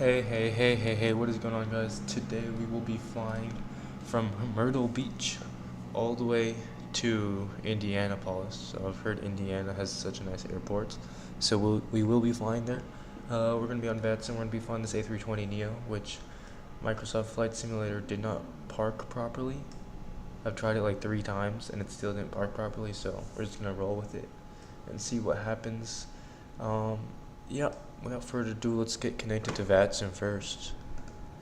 Hey, what is going on, guys? Today we will be flying from Myrtle Beach all the way to Indianapolis. So I've heard Indiana has such a nice airport, so we will be flying there. We're going to be on VETS and we're going to be flying this A320neo, which Microsoft Flight Simulator did not park properly. I've tried it like 3 times and it still didn't park properly, so we're just going to roll with it and see what happens. Yeah, without further ado, let's get connected to VATSIM first.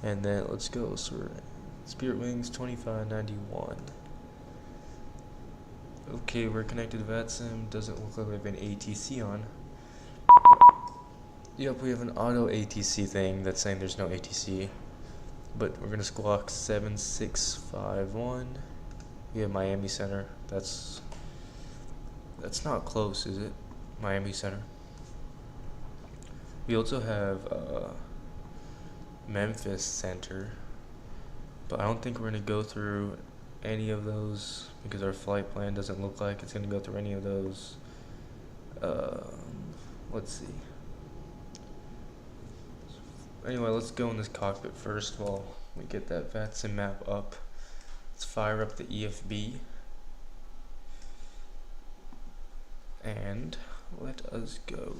And then let's go. So we're Spiritwings 2591. Okay, we're connected to VATSIM. Doesn't look like we have an ATC on. Yep, we have an auto ATC thing that's saying there's no ATC. But we're gonna squawk 7651. We have Miami Center. That's not close, is it? Miami Center. We also have Memphis Center, but I don't think we're going to go through any of those because our flight plan doesn't look like it's going to go through any of those. Let's see. Anyway, let's go in this cockpit first while we get that VATSIM map up. Let's fire up the EFB and let us go.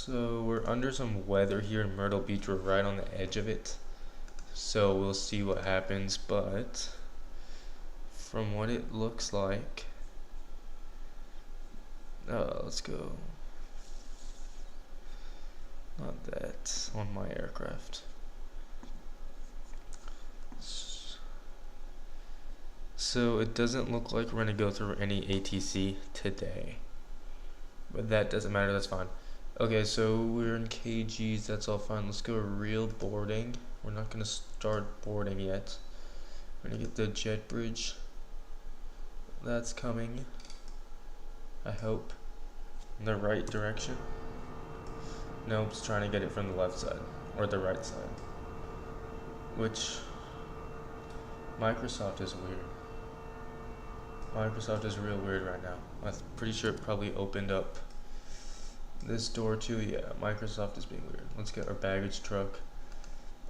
So we're under some weather here in Myrtle Beach. We're right on the edge of it, so we'll see what happens. But from what it looks like, let's go. Not that on my aircraft. So it doesn't look like we're gonna go through any ATC today, but that doesn't matter. That's fine. Okay, so we're in KGs, that's all fine. Let's go real boarding. We're not going to start boarding yet. We're going to get the jet bridge. That's coming, I hope, in the right direction. Nope, it's trying to get it from the left side, or the right side. Which, Microsoft is weird. Microsoft is real weird right now. I'm pretty sure it probably opened up this door too. Yeah, Microsoft is being weird. Let's get our baggage truck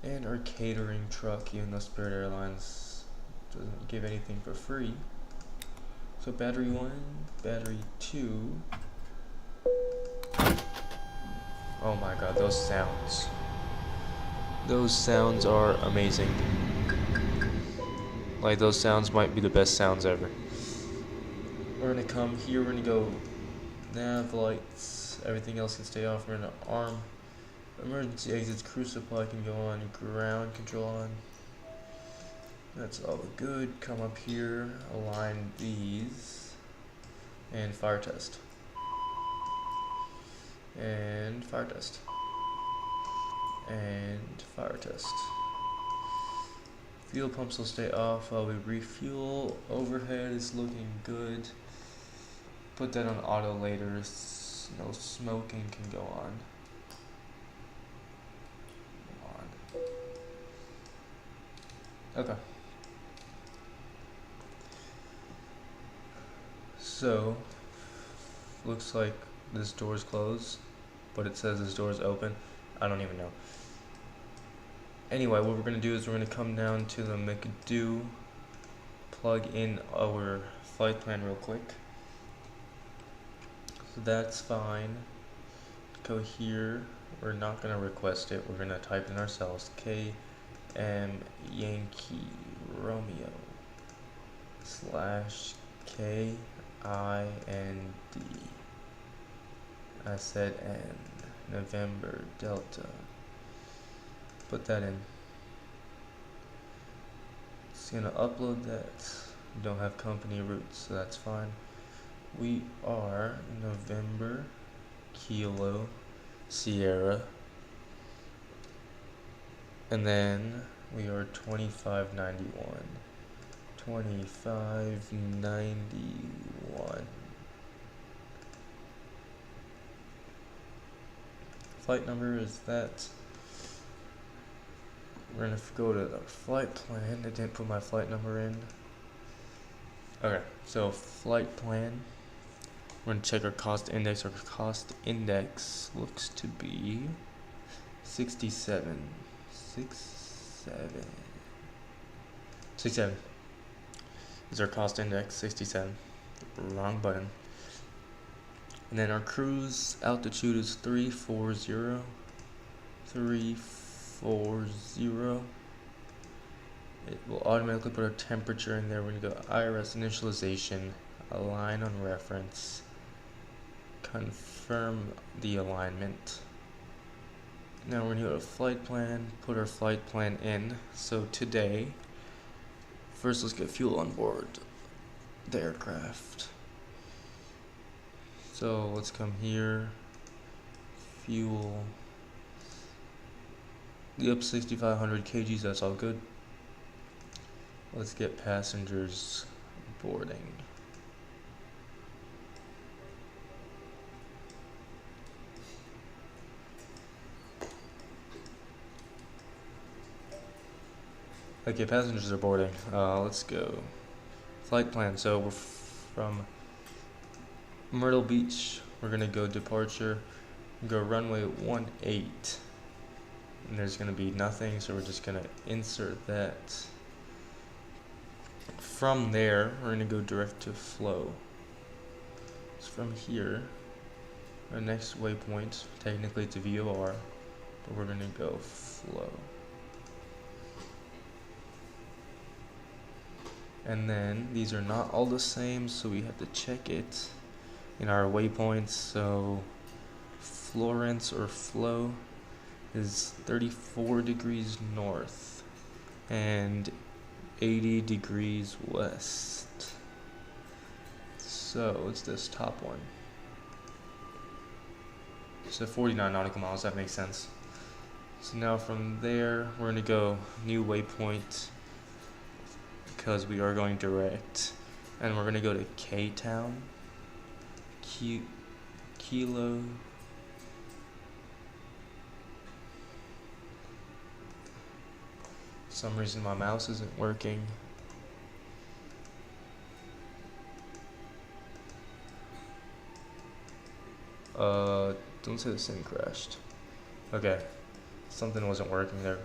and our catering truck, even though Spirit Airlines doesn't give anything for free. So battery 1, battery 2. Oh my god, those sounds. Those sounds are amazing. Like, those sounds might be the best sounds ever. We're gonna come here, we're gonna go nav lights. Everything else can stay off. We're gonna arm emergency exits, crew supply can go on, ground control on. That's all good. Come up here, align these, and fire test. And fire test. And fire test. Fuel pumps will stay off while we refuel. Overhead is looking good. Put that on auto later. No smoking can go on. Okay. So, looks like this door is closed, but it says this door is open. I don't even know. Anyway, what we're going to do is we're going to come down to the McDo, plug in our flight plan real quick. So that's fine. Go here. We're not going to request it. We're going to type in ourselves KM Yankee Romeo / KIND. I said N. November Delta. Put that in. It's going to upload that. We don't have company routes, so that's fine. We are November Kilo Sierra, and then we are 2591. 2591. Flight number is that. We're gonna go to the flight plan. I didn't put my flight number in. Okay, so flight plan. We're gonna check our cost index. Our cost index looks to be 67. 67. 67 is our cost index, 67. Wrong button. And then our cruise altitude is 340. 340. It will automatically put our temperature in there. We're gonna go IRS initialization, align on reference, confirm the alignment. Now we're gonna go to flight plan, put our flight plan in. So today, first let's get fuel on board the aircraft. So let's come here, fuel, yep, 6,500 kgs, that's all good. Let's get passengers boarding. Okay, passengers are boarding. Let's go. Flight plan. So we're from Myrtle Beach. We're gonna go departure. Go runway 18. And there's gonna be nothing, so we're just gonna insert that. From there, we're gonna go direct to flow. So from here, our next waypoint, technically it's a VOR, but we're gonna go flow. And then these are not all the same, so we have to check it in our waypoints. So Florence or flow is 34 degrees north and 80 degrees west. So it's this top one. So 49 nautical miles, that makes sense. So now from there, we're gonna go new waypoint because we are going direct. And we're gonna go to K-Town, Kilo, for some reason my mouse isn't working. Don't say the sim crashed. Okay, something wasn't working there.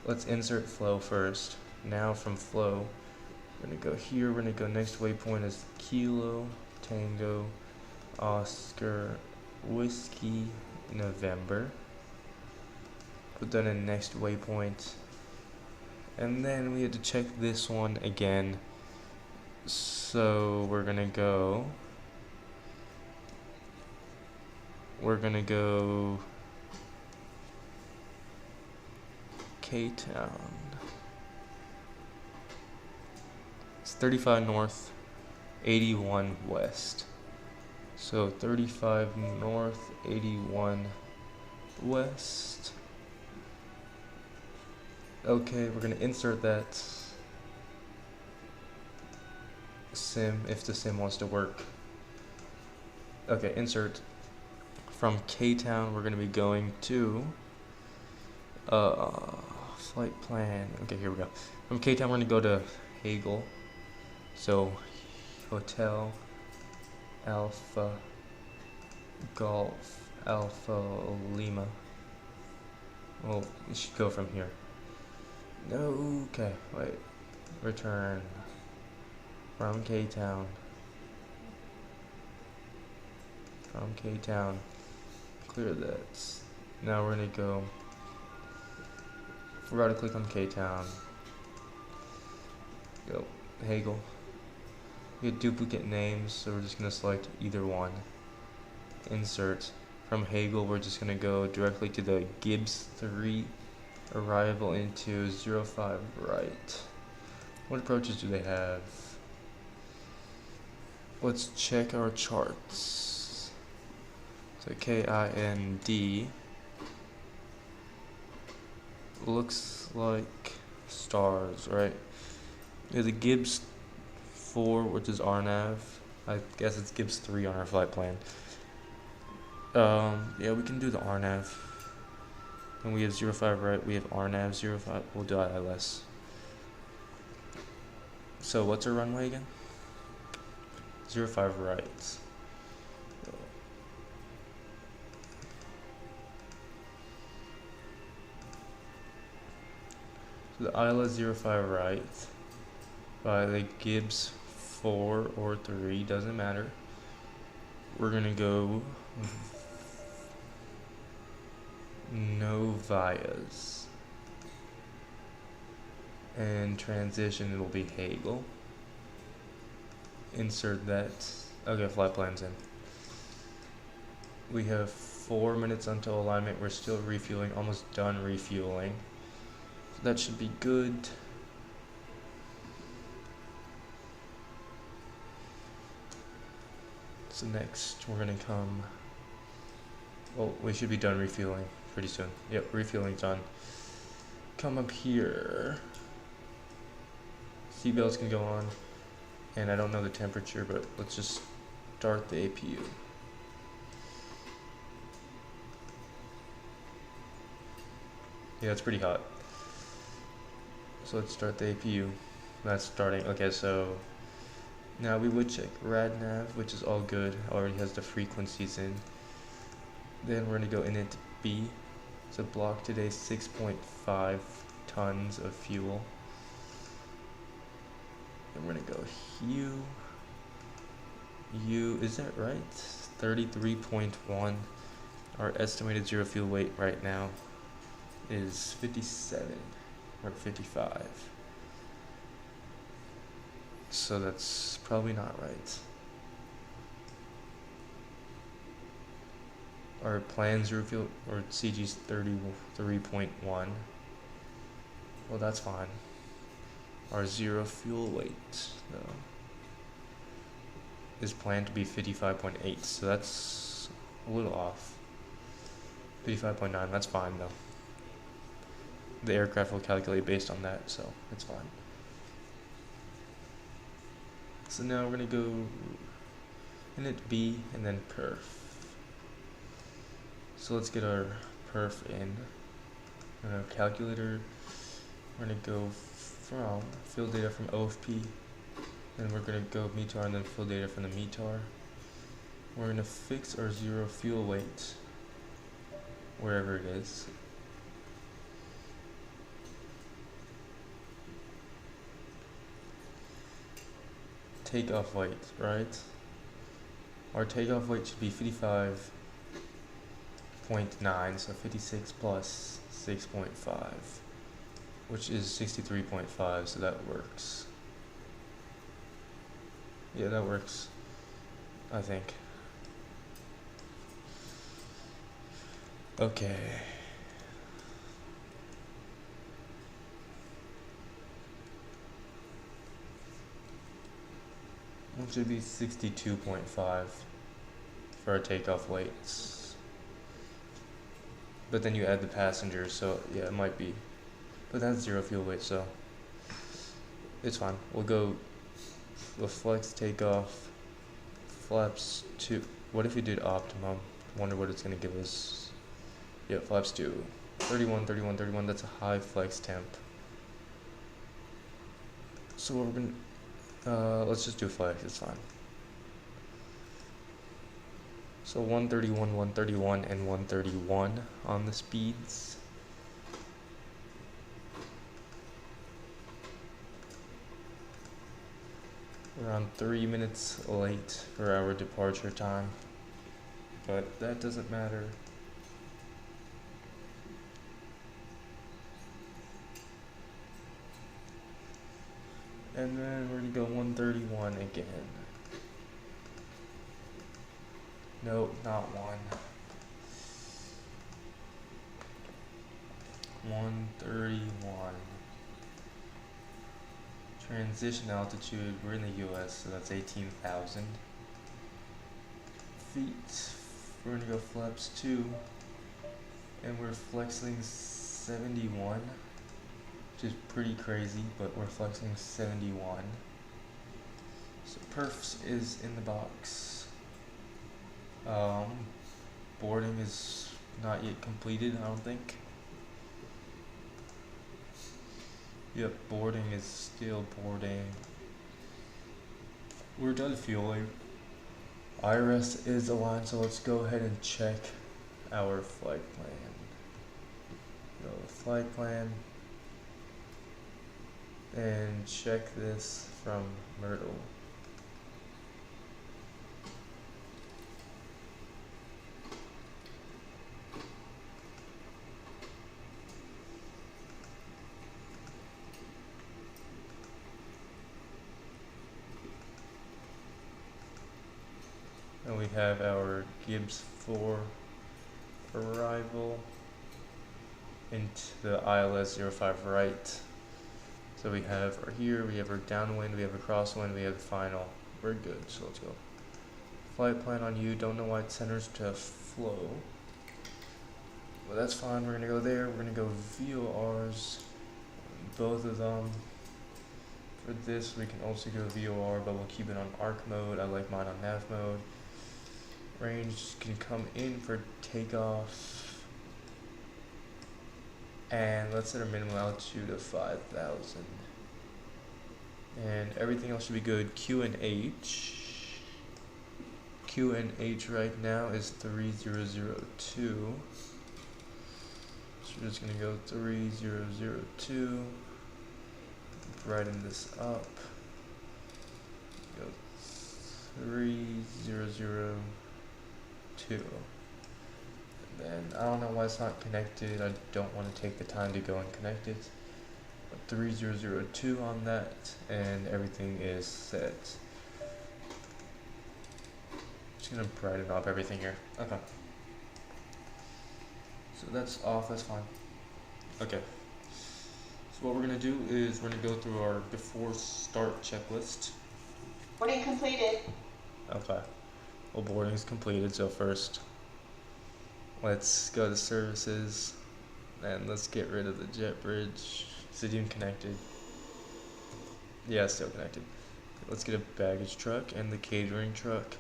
Let's insert flow first. Now from flow, we're gonna go here, we're gonna go next waypoint is Kilo, Tango, Oscar, Whiskey, November. Put that in next waypoint. And then we had to check this one again. So we're gonna go K-Town. It's 35 north, 81 west. So 35 north, 81 west. Okay, we're gonna insert that sim if the sim wants to work. Okay, insert. From K-Town, we're gonna be going to flight plan. Okay, here we go. From K-Town, we're gonna go to Hagel. So Hotel Alpha Golf Alpha Lima. Well, we should go from here. No, okay, wait. Return from K-Town. From K-Town. Clear that. Now we're gonna go. We're about to click on K-Town. Go Hagel. We get duplicate names, so we're just gonna select either one. Insert. From Hagel, we're just gonna go directly to the Gibbs 3 arrival into 05 right. What approaches do they have? Let's check our charts. So KIND looks like stars, right? Yeah, the Gibbs 4, which is RNAV. I guess it's Gibbs 3 on our flight plan. Yeah, we can do the RNAV. And we have 05 right, we have RNAV 05, we'll do ILS. So what's our runway again? 05 right. So the Isla 05 right by the Gibbs 4 or 3, doesn't matter. We're gonna go Novias. And transition, it'll be Hagel. Insert that. Okay, flight plan's in. We have 4 minutes until alignment. We're still refueling, almost done refueling. So that should be good. So next, we're gonna come. Oh, we should be done refueling pretty soon. Yep, refueling's done. Come up here. Seatbelts can go on. And I don't know the temperature, but let's just start the APU. Yeah, it's pretty hot. So let's start the APU. That's starting. Okay, so now we would check RadNav, which is all good. Already has the frequencies in. Then we're gonna go init B. So block today 6.5 tons of fuel. And we're gonna go U, is that right? 33.1. Our estimated zero fuel weight right now is 57 or 55. So that's probably not right. Our planned zero fuel, or CG's 33.1. Well, that's fine. Our zero fuel weight, though, is planned to be 55.8, so that's a little off. 55.9, that's fine though. The aircraft will calculate based on that, so it's fine. So now we're gonna go init B and then perf. So let's get our perf in. Our calculator, we're gonna go from field data from OFP, then we're gonna go METAR and then field data from the METAR. We're gonna fix our zero fuel weight wherever it is. Takeoff weight, right? Our takeoff weight should be 55.9, so 56 plus 6.5. Which is 63.5, so that works. Yeah, that works, I think. Okay. It should be 62.5 for our takeoff weights. But then you add the passengers, so yeah, it might be. But that's zero fuel weight, so it's fine. We'll flex takeoff, flaps 2. What if we did optimum? Wonder what it's gonna give us. Yeah, flaps 2. 31, 31, 31, that's a high flex temp. So we're gonna, let's just do flex, it's fine. So 131, 131, and 131 on the speeds. Around 3 minutes late for our departure time, but that doesn't matter. And then we're gonna go 131 again. No, not one. 131. Transition altitude, we're in the US, so that's 18,000 feet. We're gonna go flaps 2, and we're flexing 71, which is pretty crazy, but we're flexing 71. So perfs is in the box. Boarding is not yet completed, I don't think. Yep, boarding is still boarding. We're done fueling. IRS is aligned, so let's go ahead and check our flight plan. Go to flight plan and check this from Myrtle. And we have our Gibbs 4 arrival into the ILS 05 right. So we have our here, we have our downwind, we have a crosswind, we have the final. We're good, so let's go. Flight plan on you, don't know why it centers to flow. But that's fine, we're gonna go there, we're gonna go VORs, both of them. For this, we can also go VOR, but we'll keep it on arc mode. I like mine on nav mode. Range can come in for takeoff. And let's set our minimum altitude of 5,000. And everything else should be good. Q and H. Q and H right now is 3002. So we're just gonna go 3002. Brighten this up. Go 3002. And then I don't know why it's not connected. I don't want to take the time to go and connect it. But 3002 on that, and everything is set. Just gonna brighten up everything here. Okay. So that's off. That's fine. Okay. So what we're gonna do is we're gonna go through our before start checklist. Boarding completed. Okay. Well, boarding is completed. So first, let's go to services, and let's get rid of the jet bridge. Is it even connected? Yeah, it's still connected. Let's get a baggage truck and the catering truck.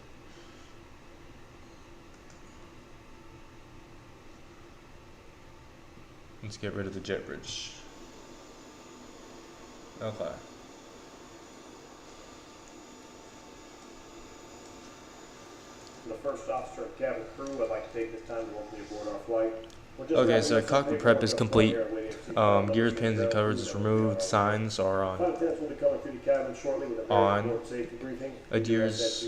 Let's get rid of the jet bridge. Okay. The first officer and cabin crew, I'd like to take this time to welcome you aboard our flight. Okay, so cockpit prep is complete. Gears, pins, and covers is removed. Signs are on. Adheres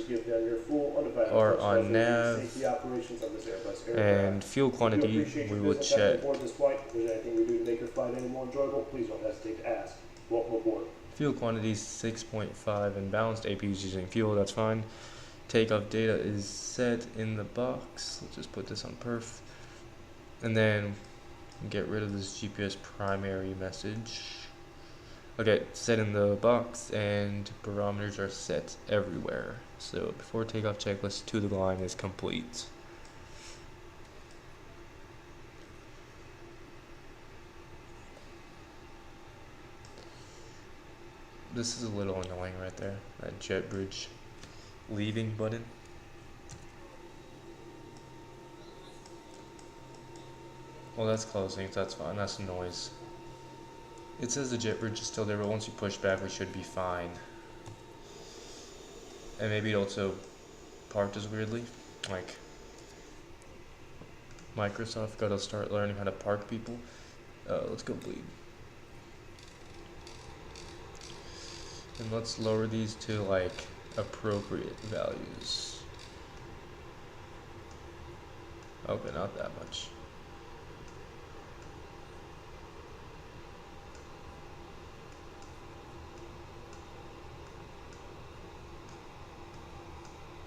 are on nav. And fuel quantity, we will check. Fuel quantity is 6.5 and balanced APUs using fuel, that's fine. Takeoff data is set in the box. Let's just put this on perf. And then get rid of this GPS primary message. Okay, set in the box, and barometers are set everywhere. So before takeoff checklist to the line is complete. This is a little annoying right there, that jet bridge leaving button. Well, that's closing, so that's fine, that's noise. It says the jet bridge is still there, but once you push back, we should be fine. And maybe it also parked as weirdly, like Microsoft gotta start learning how to park people. Let's go bleed. And let's lower these to like appropriate values. Okay, not that much.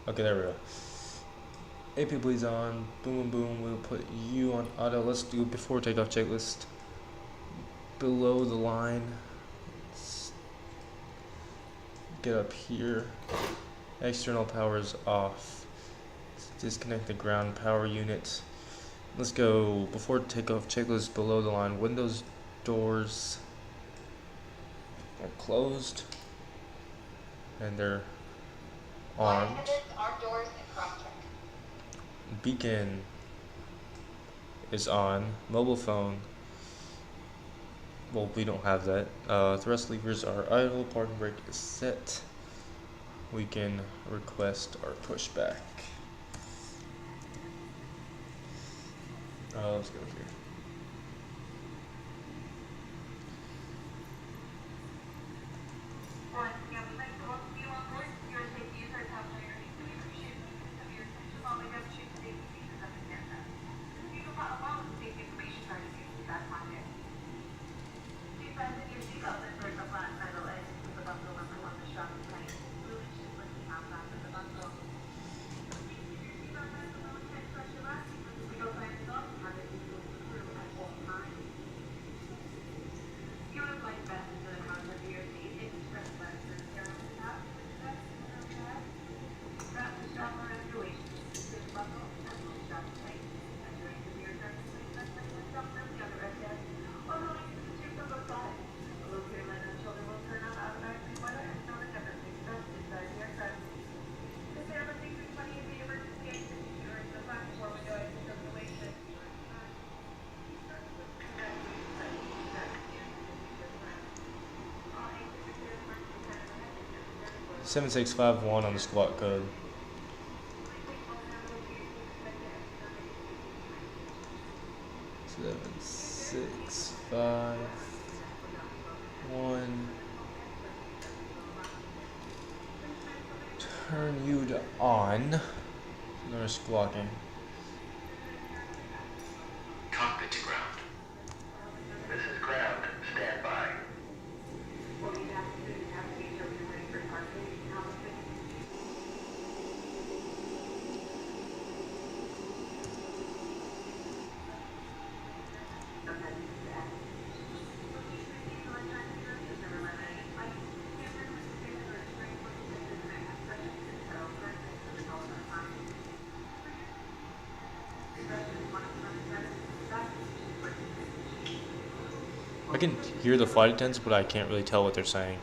Okay, there we go. AP bleeds on. Boom, boom, boom. We'll put you on auto. Let's do before takeoff checklist. Below the line. Let's get up here. External power is off. Let's disconnect the ground power unit. Let's go before takeoff checklist. Below the line. Windows, doors are closed, and they're armed. Beacon is on. Mobile phone, well, we don't have that. Thrust levers are idle. Parking brake is set. we can request our pushback. Let's go here. Seven 651 on the squawk code. Seven 651. Turn you to on. They're squawking. Cockpit to ground. This is ground. Stand by. I can hear the flight attendants, but I can't really tell what they're saying.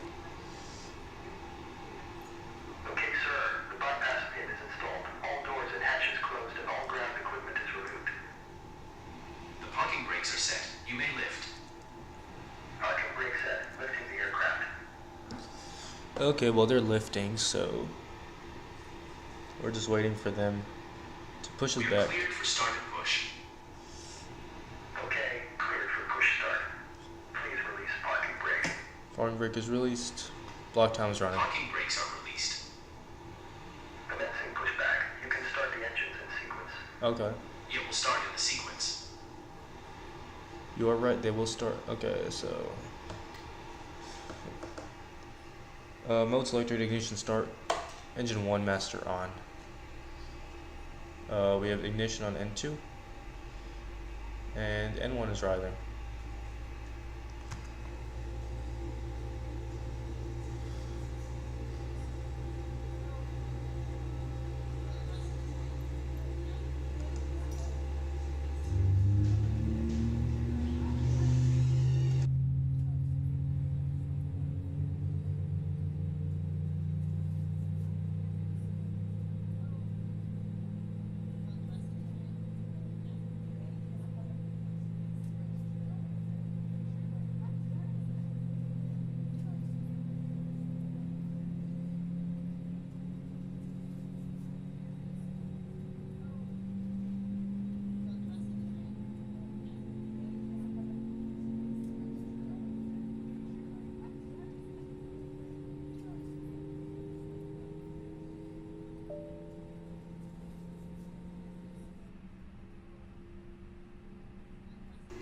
Okay, sir. The bypass pin is installed. All doors and hatches closed and all ground equipment is removed. The parking brakes are set. You may lift. Parking brake set. Lifting the aircraft. Okay, well they're lifting, so we're just waiting for them to push us We're back. cleared for start and push. Okay, cleared for push start. Please release parking brake. Parking brake is released. Block time is running. Parking brakes are released. Commencing pushback. You can start the engines in sequence. Okay. It will start in the sequence. You are right, they will start. Okay, so mode selector, ignition start. Engine 1 master on. We have ignition on N2. And N1 is rising.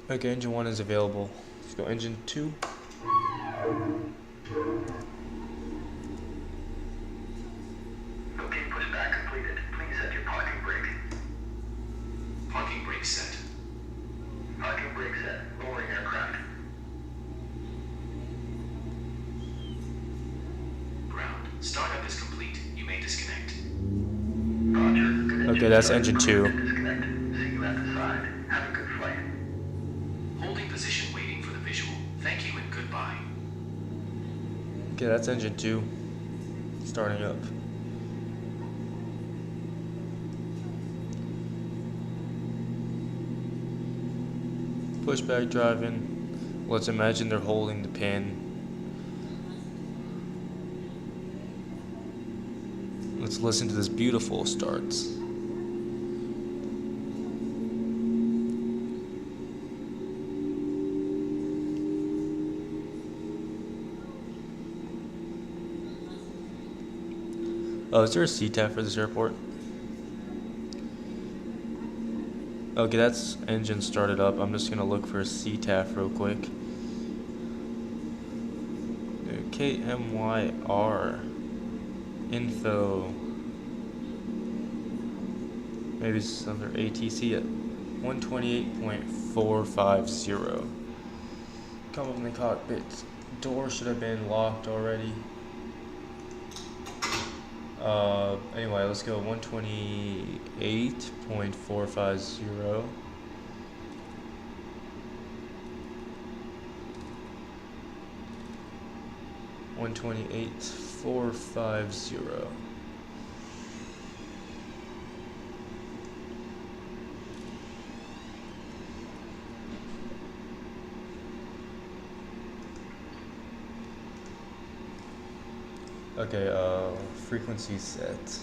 Okay, engine 1 is available. Let's go engine 2. Okay, pushback completed. Please set your parking brake. Parking brakes set. Parking brake set. Lowering aircraft. Ground. Startup is complete. You may disconnect. Roger. Good Okay, that's start. engine 2. Disconnect. See you at the side. Have a good flight. Holding position waiting for the visual. Thank you and goodbye. Okay, that's engine 2. Starting up. Pushback driving. Let's imagine they're holding the pin. Let's listen to this beautiful start. Oh, is there a CTAF for this airport? Okay, that's engine started up. I'm just gonna look for a CTAF real quick. KMYR info. Maybe it's under ATC at 128.450. Come up in the cockpit. Door should have been locked already. Anyway, let's go 128.450. $128,450. Okay, frequency set.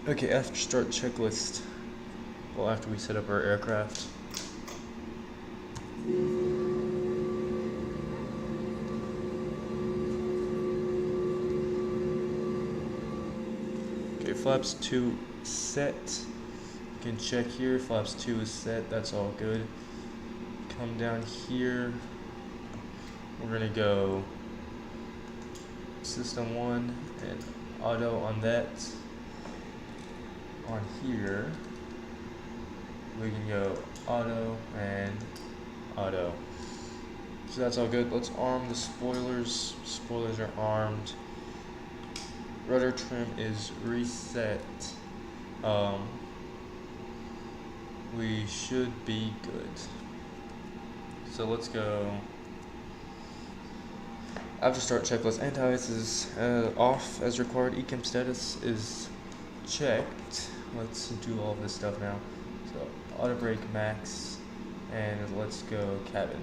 Okay, after start checklist. Well, after we set up our aircraft. Okay, flaps 2 set. You can check here, flaps 2 is set, that's all good. Come down here. We're gonna go system 1 and auto on that. On here we can go auto and auto, so that's all good. Let's arm the spoilers. Spoilers are armed. Rudder trim is reset. We should be good, so let's go. After start checklist, anti-ice is off as required. ECAM status is checked. Let's do all this stuff now. So auto brake max, and let's go cabin.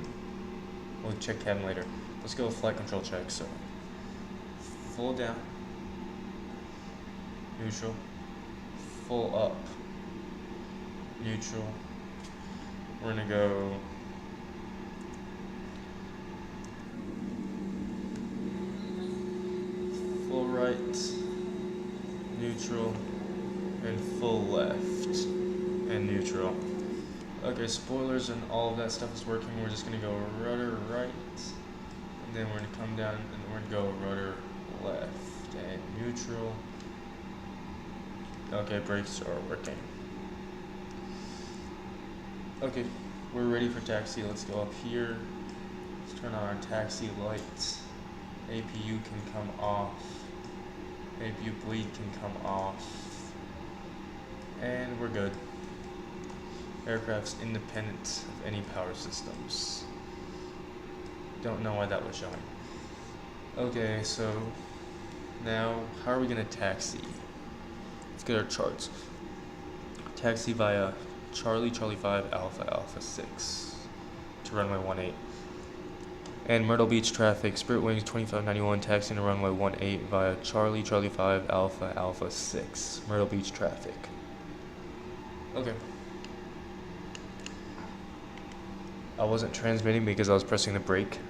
We'll check cabin later. Let's go flight control check. So full down, neutral, full up, neutral. We're gonna go full right, neutral, and full left, and neutral. Okay, spoilers and all of that stuff is working. We're just gonna go rudder right, and then we're gonna come down and we're gonna go rudder left and neutral. Okay, brakes are working. Okay, we're ready for taxi. Let's go up here. Let's turn on our taxi lights. APU can come off. APU bleed can come off. And we're good. Aircraft's independent of any power systems. Don't know why that was showing. Okay, so now how are we gonna taxi? Let's get our charts. Taxi via Charlie 5 Alpha 6 to runway 18. And Myrtle Beach traffic, Spiritwings 2591 taxiing to runway 18 via Charlie 5 Alpha 6, Myrtle Beach traffic. Okay. I wasn't transmitting because I was pressing the brake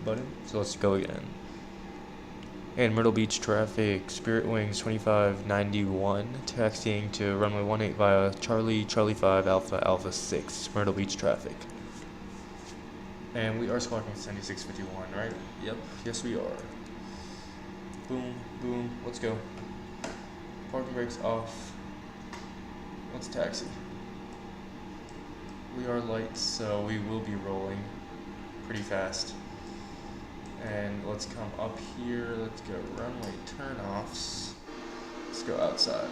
button, so let's go again. And Myrtle Beach traffic, Spiritwings 2591 taxiing to runway 18 via Charlie 5 Alpha 6, Myrtle Beach traffic. And we are squawking 7651, right? Yep, yes we are. Boom, boom, let's go. Parking brakes off. Let's taxi. We are light, so we will be rolling pretty fast. And let's come up here, let's go runway turnoffs. Let's go outside.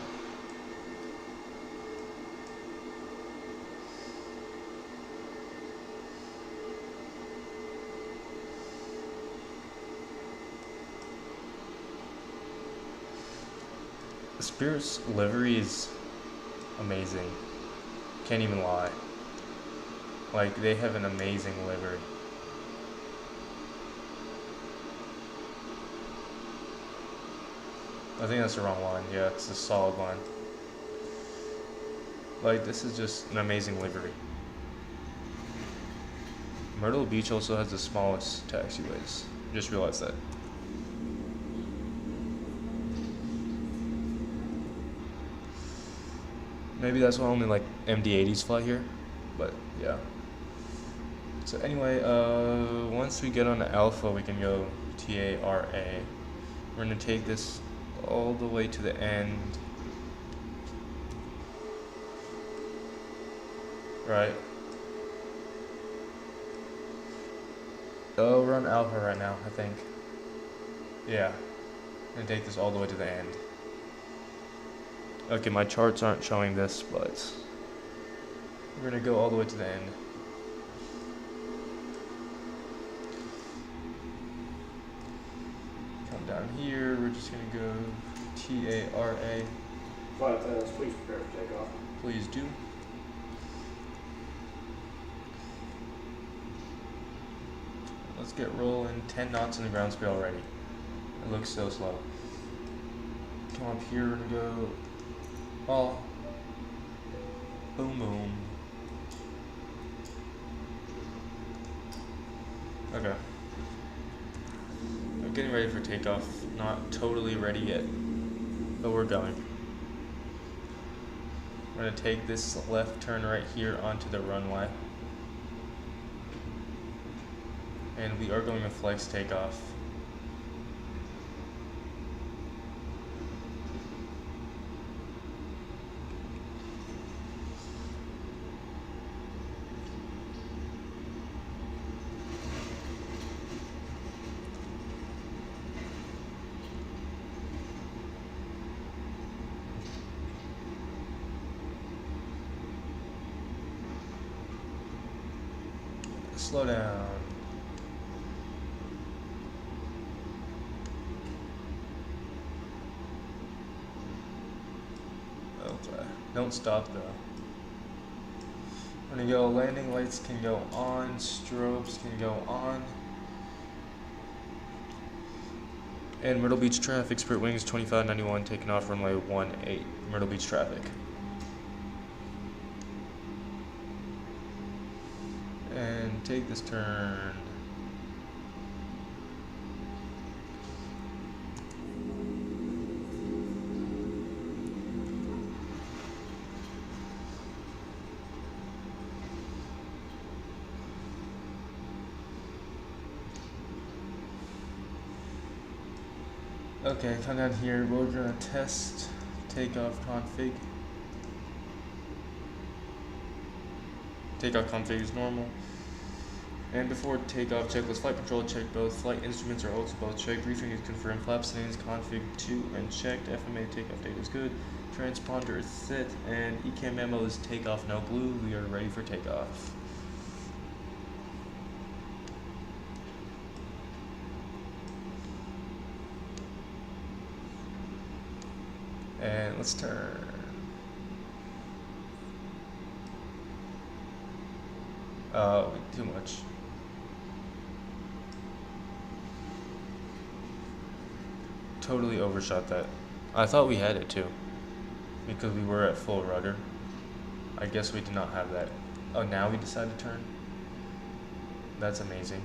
The Spirit's livery is amazing. Can't even lie. Like, they have an amazing livery. I think that's the wrong line. Yeah, it's a solid line. Like, this is just an amazing livery. Myrtle Beach also has the smallest taxiways. Just realized that. Maybe that's why only like MD-80s fly here, but yeah. So anyway, once we get on the Alpha, we can go TARA. We're gonna take this all the way to the end. Right. Oh, we're on Alpha right now, I think. Yeah. And take this all the way to the end. Okay, my charts aren't showing this, but we're gonna go all the way to the end. Come down here, we're just gonna go TARA. Flight attendants, please prepare for takeoff. Please do. Let's get rolling. 10 knots in the ground speed already. It looks so slow. Come up here, we're gonna go. Oh. Boom, boom. Okay. I'm getting ready for takeoff. Not totally ready yet, but we're going. We're gonna take this left turn right here onto the runway. And we are going to flex takeoff. Slow down. Okay. Don't stop though. We're gonna go. Landing lights can go on. Strobes can go on. And Myrtle Beach traffic. Spiritwings 2591 taking off runway 18. Myrtle Beach traffic. And take this turn. Okay, come down here. We're gonna test takeoff config. Takeoff config is normal. And before takeoff, checklist flight control, check both. Flight instruments are also both checked. Briefing is confirmed. Flap settings config 2 and checked. FMA takeoff date is good. Transponder is set. And ECAM memo is takeoff no blue. We are ready for takeoff. And let's turn. Too much. Totally overshot that. I thought we had it too, because we were at full rudder. I guess we did not have that. Oh, now we decided to turn? That's amazing.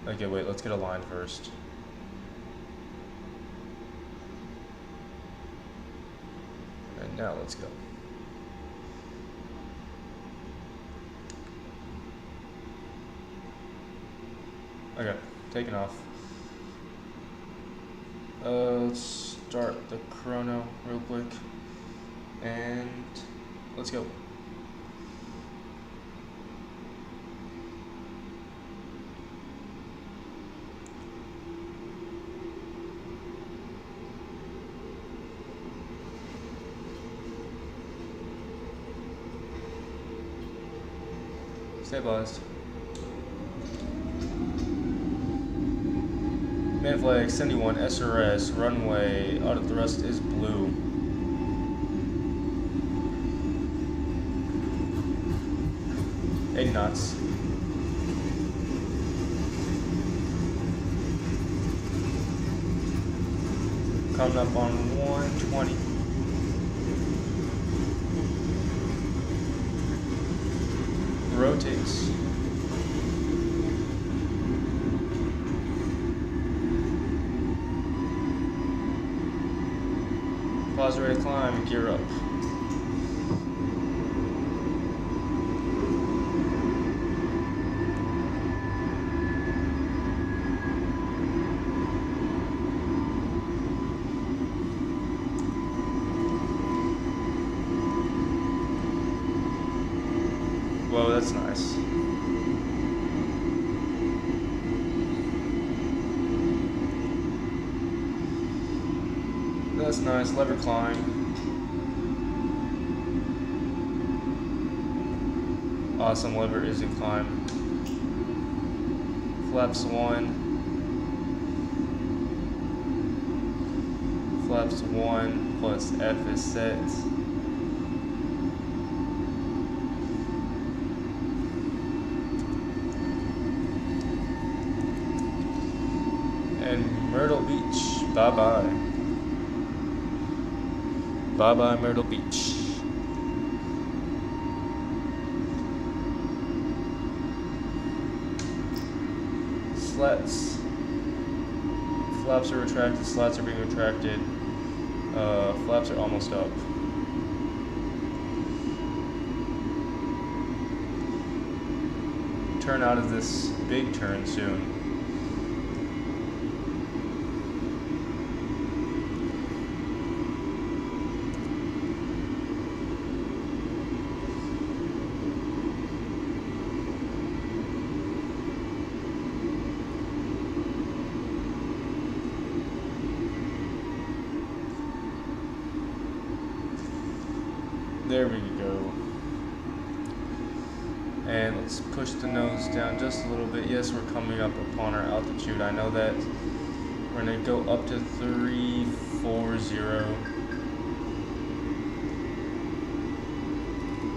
Okay, wait, let's get a line first. And now let's go. Okay, taking off. Let's start the chrono real quick. And let's go. Stabilized. Man flag 71 SRS runway auto thrust is blue. .80 knots. coming up on 120. Rotates. Pause, ready to climb, gear up. Whoa, that's nice. That's nice, lever climb. Awesome, lever is in climb. Flaps 1. Flaps 1 plus F is set. And Myrtle Beach, bye-bye. Bye-bye, Myrtle Beach. Slats. Flaps are retracted, slats are being retracted. Flaps are almost up. Turn out of this big turn soon. There we go. And let's push the nose down just a little bit. Yes, we're coming up upon our altitude. I know that. We're going to go up to 340.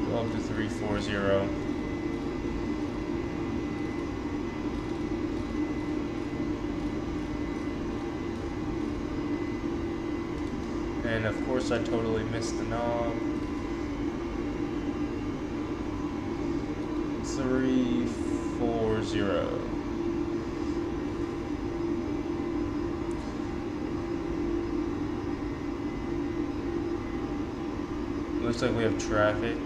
Go up to 340. And of course I totally missed the knob. 340. Looks like we have traffic.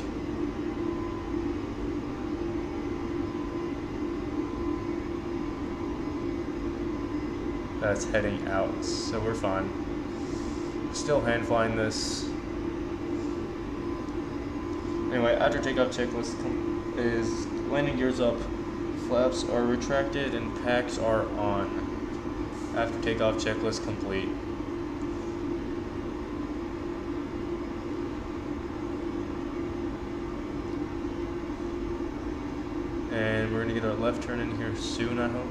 That's heading out, so we're fine. Still hand flying this. Anyway, after takeoff checklist is landing gears up, flaps are retracted, and packs are on. After takeoff checklist complete. And we're gonna get our left turn in here soon, I hope.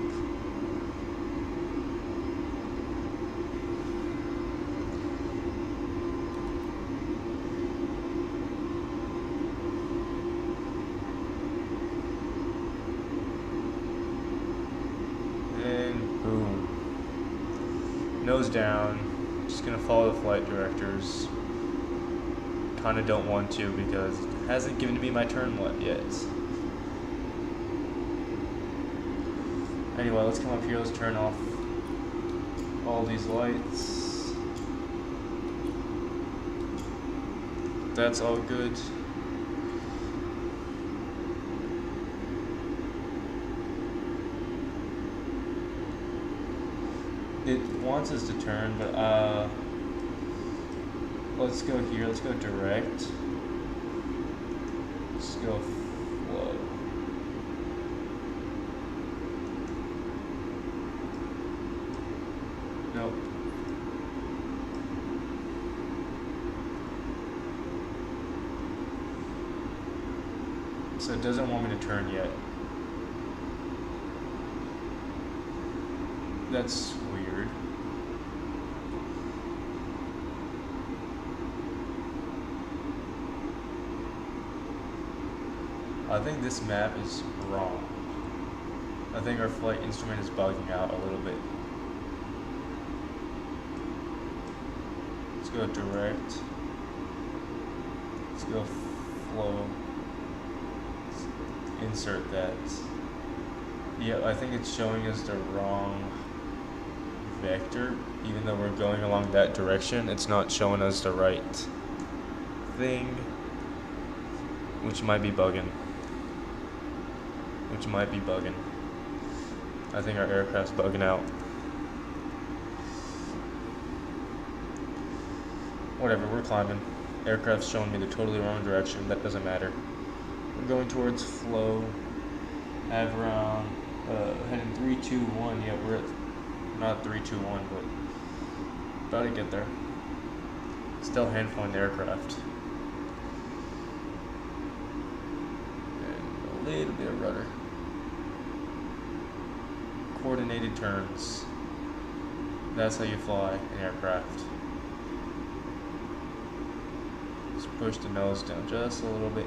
Nose down, just gonna follow the flight directors. Kinda don't want to because it hasn't given me my turn yet. Anyway, let's come up here, let's turn off all these lights. That's all good. It wants us to turn, but let's go here, let's go direct. Let's go flow. Nope. So it doesn't want me to turn yet. That's weird. I think this map is wrong. I think our flight instrument is bugging out a little bit. Let's go direct. Let's go flow. Let's insert that. Yeah, I think it's showing us the wrong vector. Even though we're going along that direction, it's not showing us the right thing, which might be bugging. I think our aircraft's bugging out. Whatever, we're climbing. Aircraft's showing me the totally wrong direction. That doesn't matter. We're going towards flow. Have around heading 321. Yeah, we're at not 321, but about to get there. Still handling the aircraft. And a little bit of rudder. Coordinated turns. That's how you fly an aircraft. Just push the nose down just a little bit.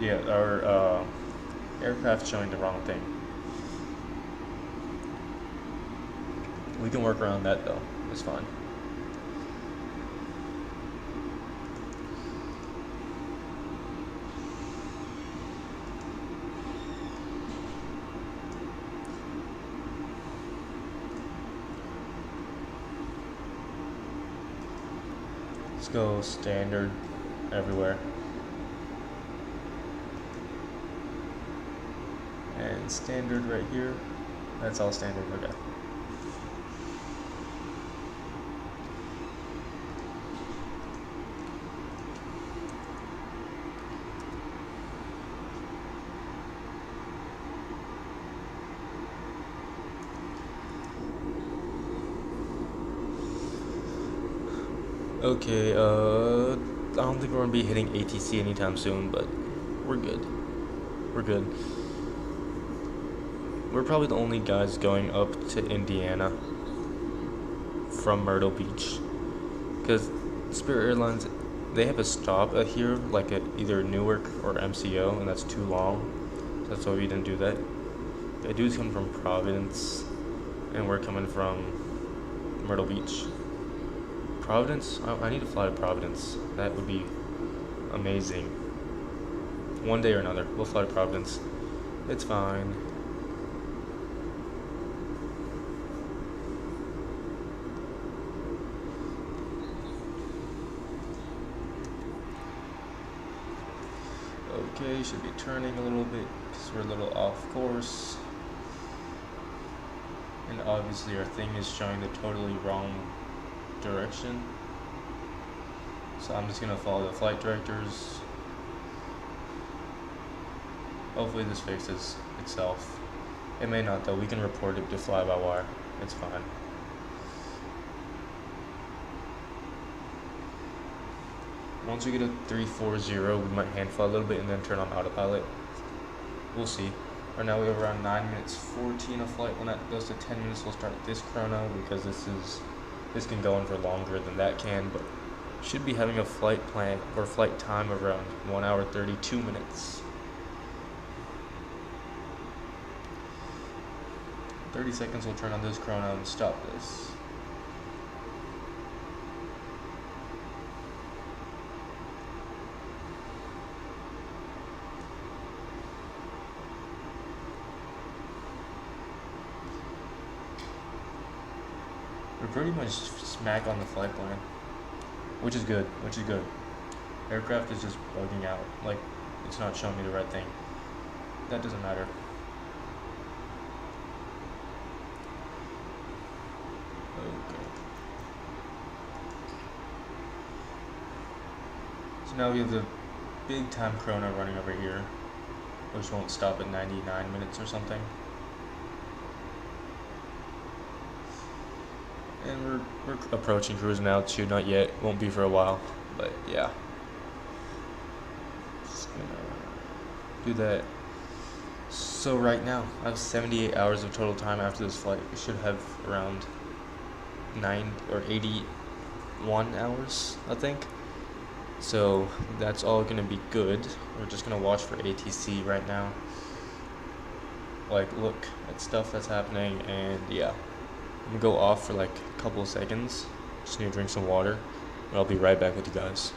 Yeah, our aircraft's showing the wrong thing. We can work around that though. It's fine. Let's go standard everywhere. And standard right here. That's all standard, okay. Okay, I don't think we're gonna be hitting ATC anytime soon, but we're good. We're good. We're probably the only guys going up to Indiana from Myrtle Beach, because Spirit Airlines, they have a stop here, like at either Newark or MCO, and that's too long. So that's why we didn't do that. The dude's coming from Providence, and we're coming from Myrtle Beach. Providence? I need to fly to Providence. That would be amazing. One day or another, we'll fly to Providence. It's fine. Okay, should be turning a little bit because we're a little off course. And obviously our thing is showing the totally wrong direction. So I'm just gonna follow the flight directors. Hopefully this fixes itself. It may not though, we can report it to fly-by-wire. It's fine. Once we get a 340, we might hand fly a little bit and then turn on autopilot. We'll see. Right now we have around 9 minutes 14 of flight. When that goes to 10 minutes, we'll start this chrono because this can go on for longer than that can, but should be having a flight plan or flight time around 1 hour 32 minutes. 30 seconds, we'll turn on this chrono and stop this. We're pretty much smack on the flight plan, which is good, Aircraft is just bugging out, like it's not showing me the right thing. That doesn't matter. Okay. So now we have the big time chrono running over here, which won't stop at 99 minutes or something. And we're approaching cruising altitude, not yet, won't be for a while, but yeah. Just gonna do that. So right now, I have 78 hours of total time after this flight. We should have around 9 or 81 hours, I think. So that's all gonna be good. We're just gonna watch for ATC right now. like look at stuff that's happening, and yeah, I'm gonna go off for like a couple of seconds. Just need to drink some water, and I'll be right back with you guys.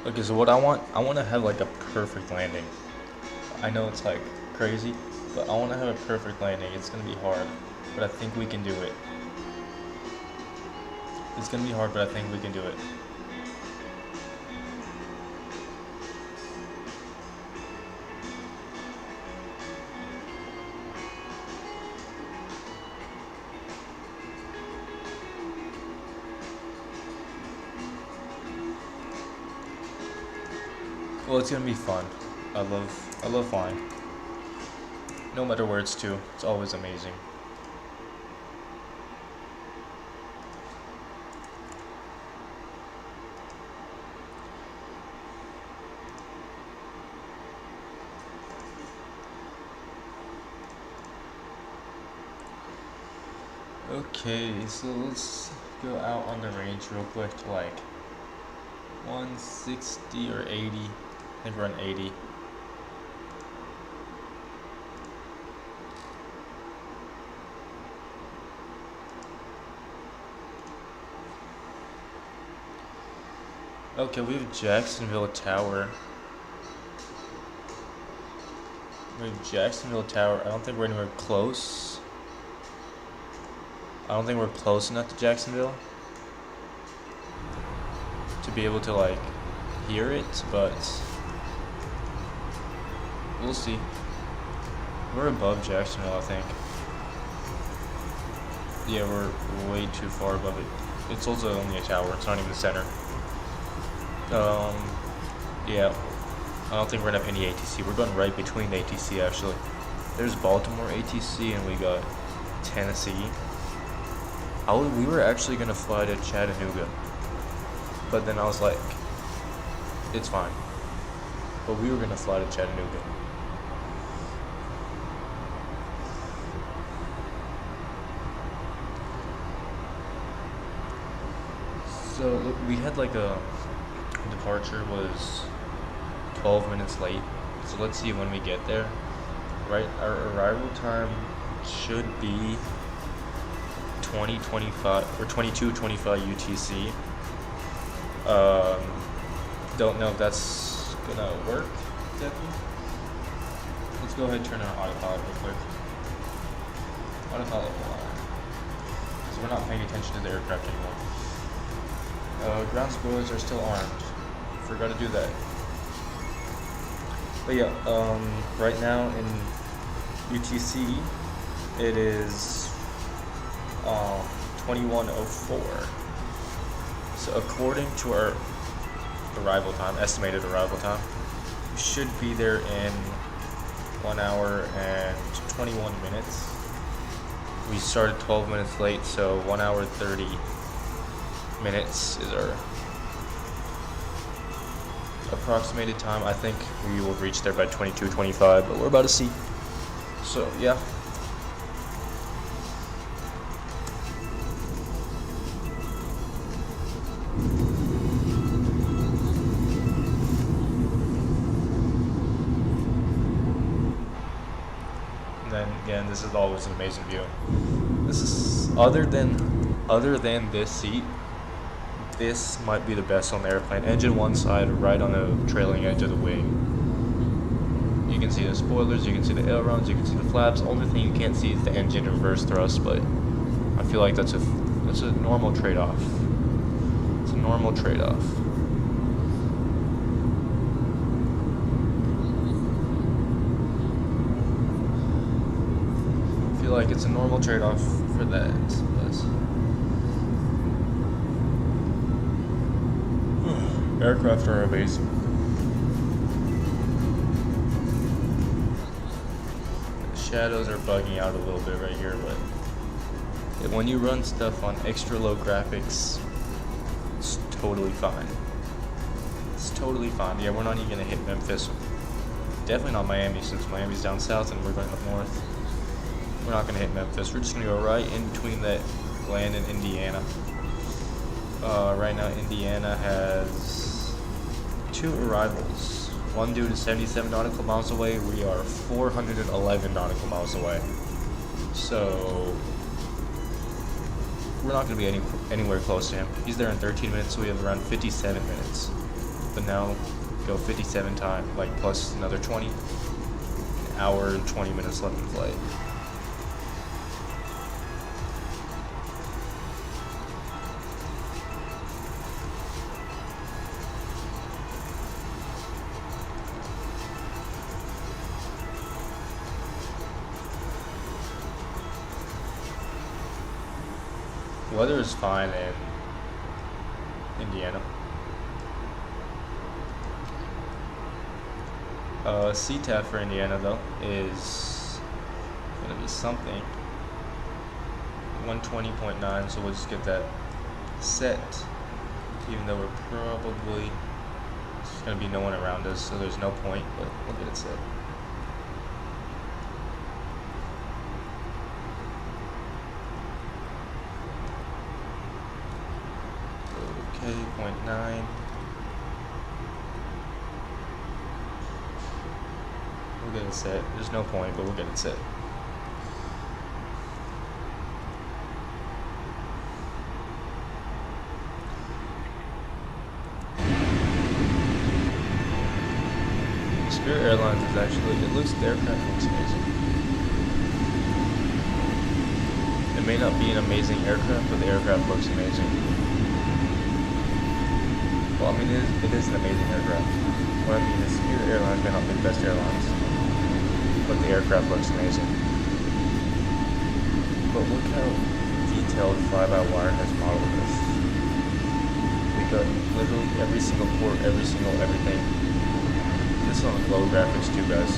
Okay, so what I want to have like a perfect landing. I know it's like crazy, but I want to have a perfect landing. It's gonna be hard, but I think we can do it. It's gonna be hard, but I think we can do it. Well, it's gonna be fun. I love flying. No matter where it's to, it's always amazing. Okay, so let's go out on the range real quick to like 160 or 80. I think we're on 80. Okay, we have Jacksonville Tower. We have Jacksonville Tower. I don't think we're anywhere close. I don't think we're close enough to Jacksonville to be able to like hear it, but we'll see. We're above Jacksonville, I think. Yeah, we're way too far above it. It's also only a tower, it's not even the center. Yeah. I don't think we're gonna have any ATC. We're going right between the ATC actually. There's Baltimore ATC and we got Tennessee. We were actually gonna fly to Chattanooga, but then I was like, it's fine. But we were gonna fly to Chattanooga. So look, we had like a departure was 12 minutes late. So let's see when we get there. Right, our arrival time should be 20:25 or 22:25 UTC. Don't know if that's gonna work exactly. Let's go ahead and turn on autopilot real quick. Autopilot on. So we're not paying attention to the aircraft anymore. Ground spoilers are still armed. Forgot to do that. But yeah, right now in UTC, It is 21:04. So according to our arrival time, estimated arrival time, we should be there in 1 hour and 21 minutes. We started 12 minutes late, so 1 hour 30 minutes is our approximated time. I think we will reach there by 22:25, but we're about to see. So yeah. And then again, this is always an amazing view. This is other than this seat, this might be the best on the airplane. Engine one side, right on the trailing edge of the wing. You can see the spoilers, you can see the ailerons, you can see the flaps. Only thing you can't see is the engine reverse thrust, but I feel like that's a normal trade-off. It's a normal trade-off. I feel like it's a normal trade-off for that. But aircraft are amazing. The shadows are bugging out a little bit right here, but when you run stuff on extra low graphics, it's totally fine. It's totally fine. Yeah, we're not even gonna hit Memphis. Definitely not Miami, since Miami's down south and we're going up north. We're not gonna hit Memphis. We're just gonna go right in between that land and Indiana. Right now, Indiana has 2 arrivals. One due to 77 nautical miles away. We are 411 nautical miles away. So we're not going to be anywhere close to him. He's there in 13 minutes, so we have around 57 minutes. But now, go 57 times, like plus another 20. An hour and 20 minutes left in flight. Weather is fine in Indiana. CTAF for Indiana though is gonna be something 120.9, so we'll just get that set, even though we're probably there's gonna be no one around us, so there's no point, but we'll get it set. Okay, 0.9. We'll get it set. There's no point, but we'll get it set. Spirit Airlines is actually, the aircraft looks amazing. It may not be an amazing aircraft, but the aircraft looks amazing. Well, I mean, it is an amazing aircraft. What I mean is, Spirit Airlines may not be the best airlines, but the aircraft looks amazing. But look how detailed fly-by-wire has modeled this. We got literally every single port, every single everything. This is on low graphics too, guys.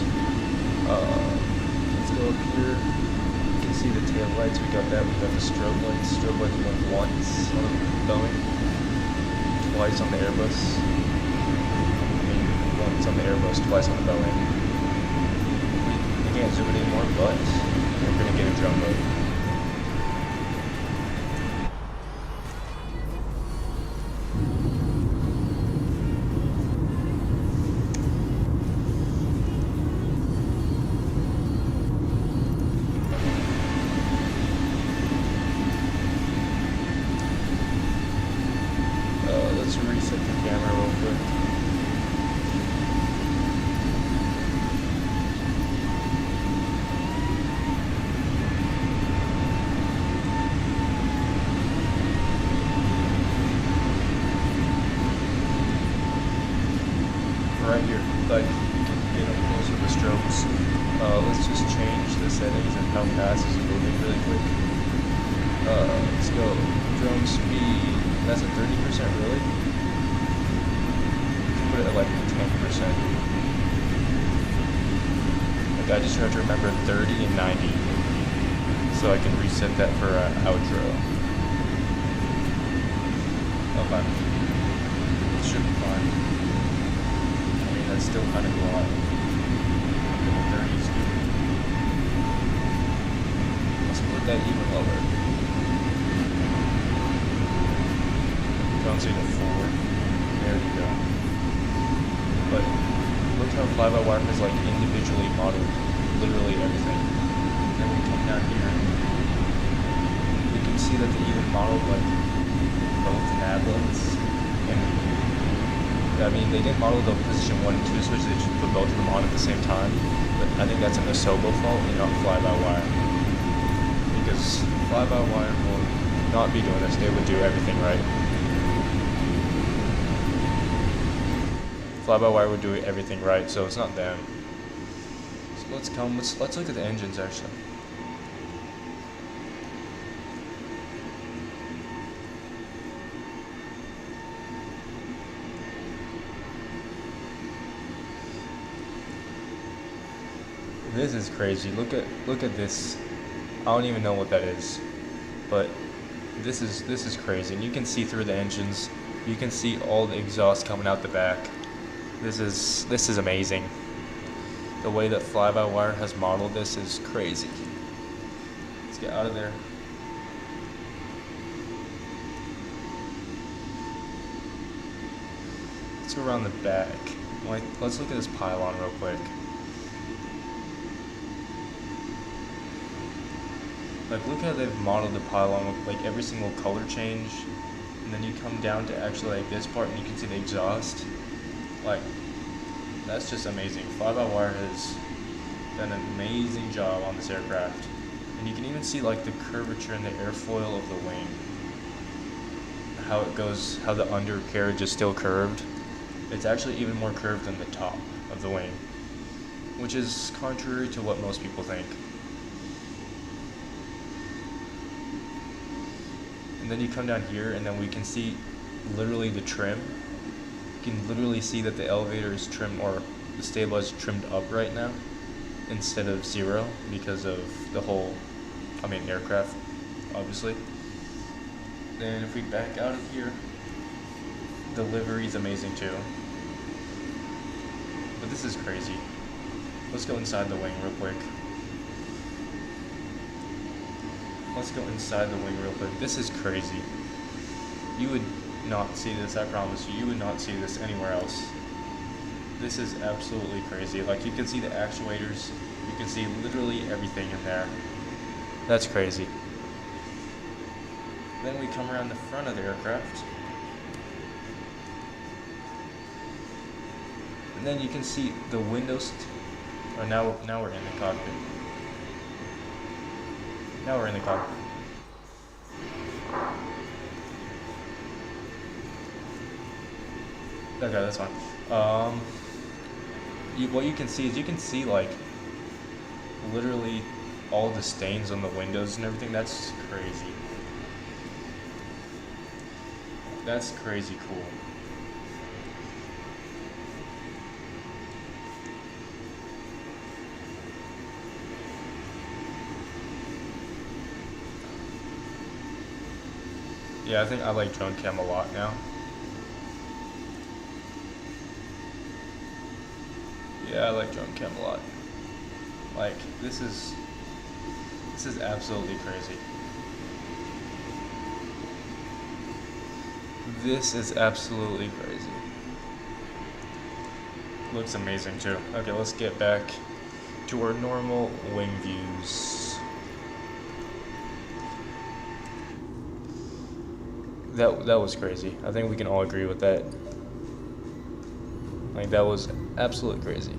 Let's go up here. You can see the tail lights. We got that. We got the strobe lights. Strobe lights went once on the Boeing. Twice on the Airbus. I mean, once on the Airbus, twice on the Boeing. We can't zoom it anymore, but we're gonna get a drum mode. Let's reset the camera real quick. Right here, like, you can get up close with the strobes. Let's just change the settings and how fast it's moving really quick. Let's go. Drone speed. That's at 30%, really? Put it at like 10%. Like I just have to remember 30 and 90. So I can reset that for an outro. Okay. It should be fine. I mean, that's still kind of a lot. In the 30s. Let's put that even lower. Don't see the 4. There we go. But look how fly-by-wire has like individually modeled literally everything. Then we come down here. You can see that they even modeled like both tablets. And I mean, they didn't model the position 1 and 2 switch, they just put both of them on at the same time. But I think that's an Asobo fault and not fly-by-wire. Because fly-by-wire will not be doing this, they would do everything right. Fly-by-wire would do everything right, so it's not them. So let's look at the engines actually. This is crazy. Look at this. I don't even know what that is, but this is crazy. And you can see through the engines. You can see all the exhaust coming out the back. This is amazing. The way that fly-by-wire has modeled this is crazy. Let's get out of there. Let's go around the back. Let's look at this pylon real quick. Like, look how they've modeled the pylon with like every single color change, and then you come down to actually like this part and you can see the exhaust. Like, that's just amazing. Fly-by-wire has done an amazing job on this aircraft. And you can even see like the curvature in the airfoil of the wing. How it goes, how the undercarriage is still curved. It's actually even more curved than the top of the wing, which is contrary to what most people think. And then you come down here and then we can see literally the trim. You can literally see that the elevator is trimmed, or the stabilizer is trimmed up right now instead of 0 because of the whole, aircraft, obviously. Then if we back out of here, the livery is amazing too. But this is crazy. Let's go inside the wing real quick. Let's go inside the wing real quick. This is crazy. You would not see this, I promise you. You would not see this anywhere else. This is absolutely crazy. Like, you can see the actuators. You can see literally everything in there. That's crazy. Then we come around the front of the aircraft. And then you can see the windows. Now we're in the cockpit. Now we're in the cockpit. Okay, that's fine. What you can see is, you can see like literally all the stains on the windows and everything. That's crazy. That's crazy cool. Yeah, I think I like drone cam a lot now. Yeah, I like drone cam a lot. Like, this is absolutely crazy. This is absolutely crazy. Looks amazing too. Okay, let's get back to our normal wing views. That was crazy. I think we can all agree with that. Like, that was absolutely crazy.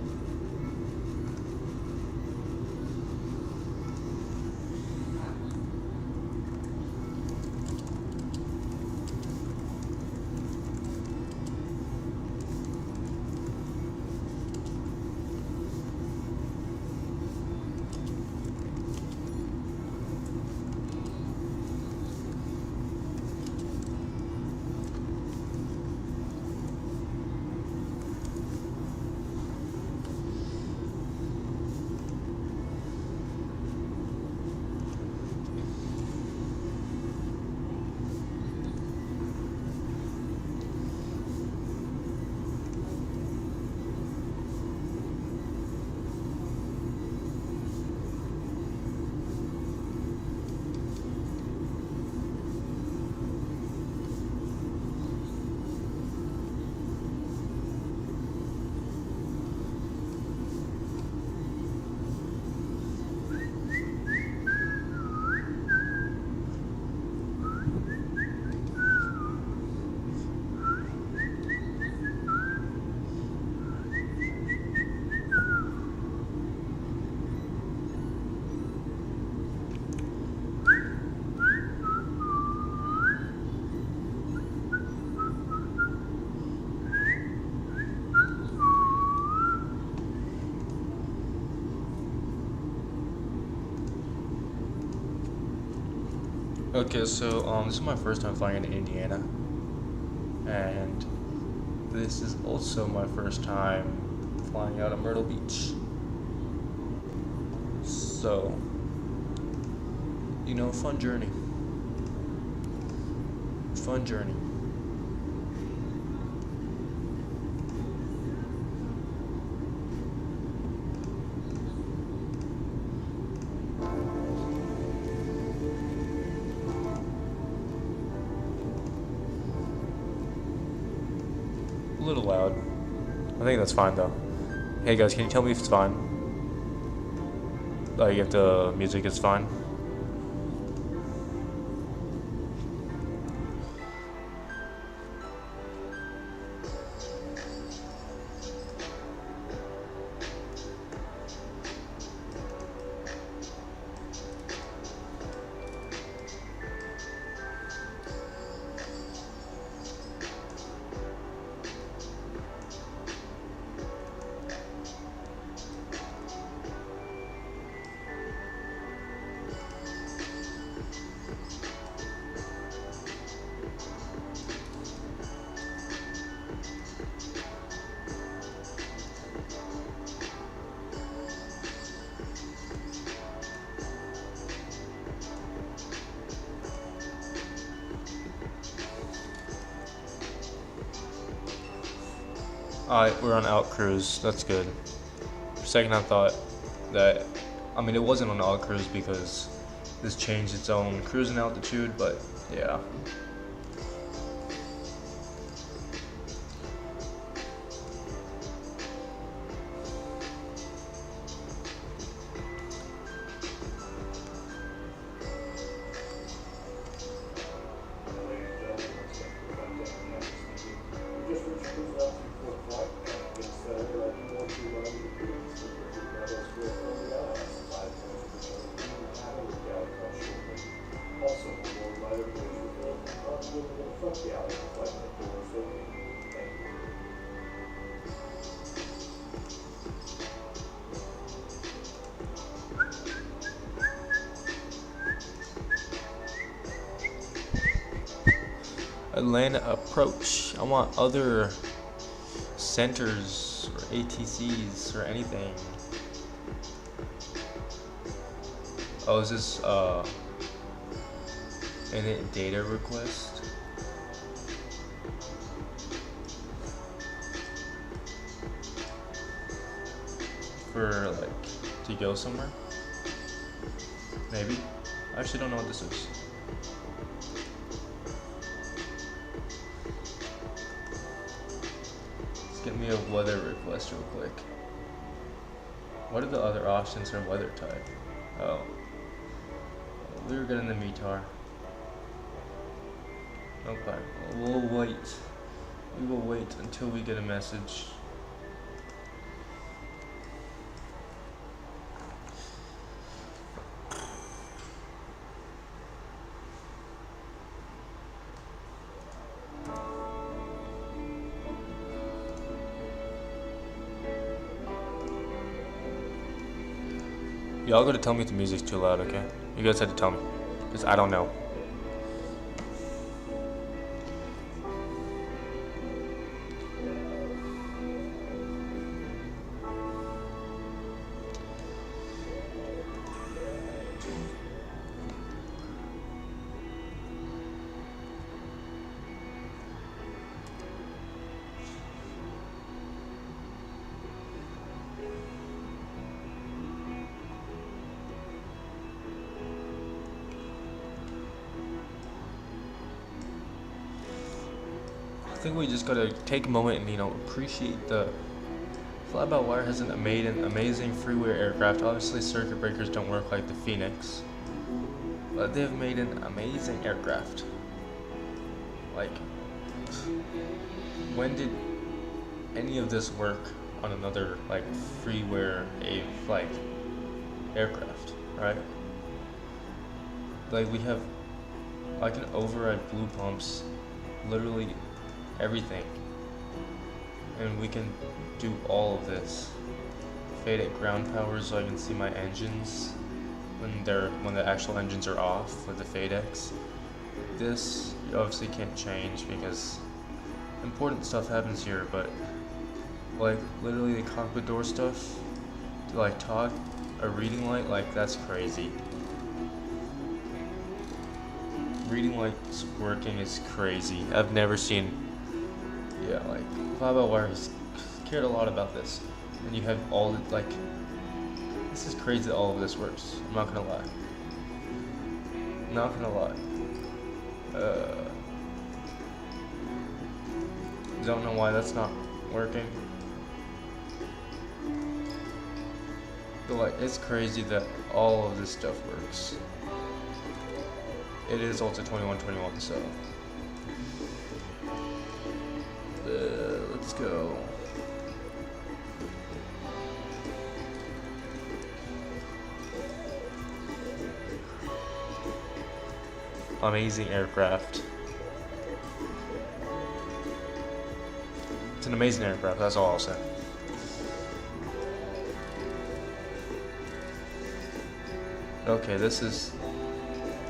Okay, so this is my first time flying into Indiana, and this is also my first time flying out of Myrtle Beach. So, you know, fun journey. Fun journey. A little loud. I think that's fine though. Hey guys, can you tell me if it's fine? Like if the music is fine? Alright, we're on out cruise. That's good. For a second I thought that, I mean, it wasn't on out cruise because this changed its own cruising altitude, but yeah. Atlanta approach. I want other centers or ATCs or anything. Oh, is this init data request? For like to go somewhere? Maybe. I actually don't know what this is. Get me a weather request real quick. What are the other options for weather type? Oh. We were getting the METAR. Okay. We'll wait. We will wait until we get a message. Y'all gotta tell me if the music's too loud, okay? You guys had to tell me, because I don't know. I think we just gotta take a moment and, you know, appreciate the Fly-by-Wire has made an amazing freeware aircraft. Obviously circuit breakers don't work like the Phoenix, but they've made an amazing aircraft. Like, when did any of this work on another like freeware aircraft, right? Like we have, I can override blue pumps, literally everything, and we can do all of this. Fade at ground power so I can see my engines when the actual engines are off with the FadeX. like this, you obviously can't change because important stuff happens here, but like literally the cockpit door stuff, to like talk, a reading light, like that's crazy. Reading lights working is crazy. I've never seen, yeah, like FBW has cared a lot about this, and you have all the, like, this is crazy that all of this works. I'm not gonna lie. Not gonna lie. Don't know why that's not working. But like, it's crazy that all of this stuff works. It is Ultra 2121, so let's go. Amazing aircraft. It's an amazing aircraft, that's all I'll say. Okay, this is...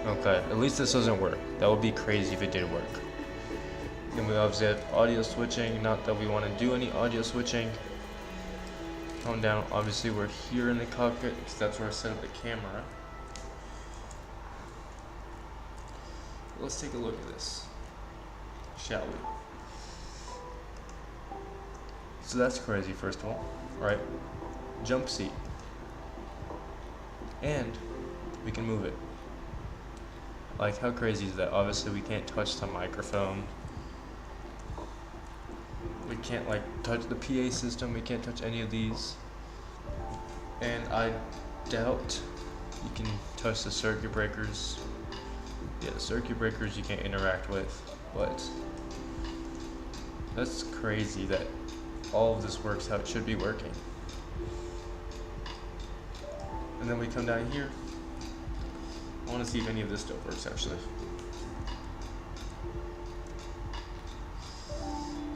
okay, at least this doesn't work. That would be crazy if it did work. Then we obviously have audio switching, not that we want to do any audio switching. Calm down, obviously we're here in the cockpit, because that's where I set up the camera. Let's take a look at this, shall we? So that's crazy, first of all, right? Jump seat. And we can move it. Like, how crazy is that? Obviously, we can't touch the microphone. We can't, like, touch the PA system. We can't touch any of these. And I doubt you can touch the circuit breakers. Yeah, the circuit breakers you can't interact with, but that's crazy that all of this works how it should be working. And then we come down here. I want to see if any of this stuff works actually.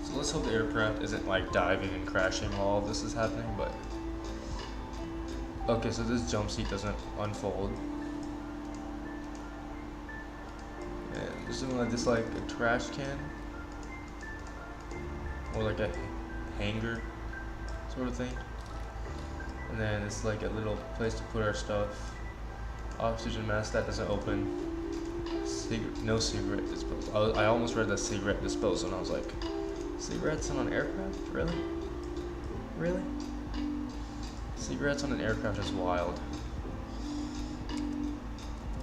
So let's hope the aircraft isn't like diving and crashing while all of this is happening, but okay, so this jump seat doesn't unfold. And there's something like this, like a trash can, or like a hanger sort of thing. And then it's like a little place to put our stuff. Oxygen mask, that doesn't open. No cigarette disposal. I almost read that cigarette disposal and I was like, cigarettes on an aircraft? Really? Really? Cigarettes on an aircraft is wild.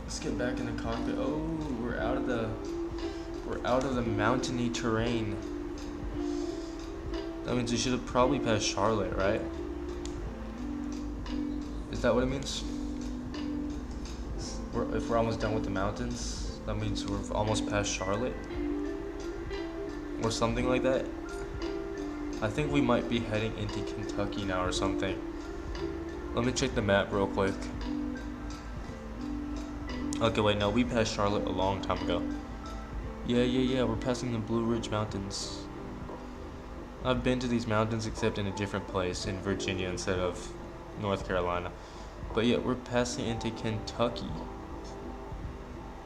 Let's get back in the cockpit. Oh, we're out of the mountainy terrain. That means we should have probably passed Charlotte, right? Is that what it means? If we're almost done with the mountains, that means we're almost past Charlotte? Or something like that? I think we might be heading into Kentucky now or something. Let me check the map real quick. Okay, wait, no, we passed Charlotte a long time ago. Yeah, we're passing the Blue Ridge Mountains. I've been to these mountains except in a different place, in Virginia instead of North Carolina. But yeah, we're passing into Kentucky.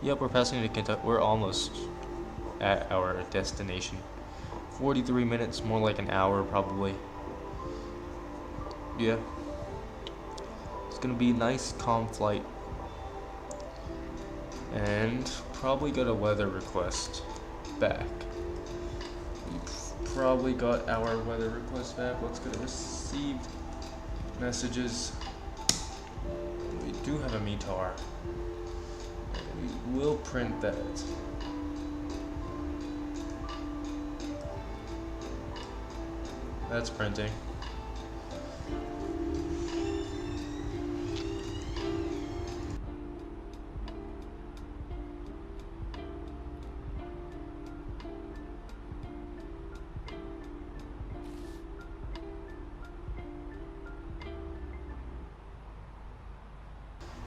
Yep, we're passing into Kentucky. We're almost at our destination. 43 minutes, more like an hour probably. Yeah. It's gonna be a nice, calm flight. And probably got a weather request back. We probably got our weather request back. Let's go to received messages. We do have a METAR. We will print that. That's printing.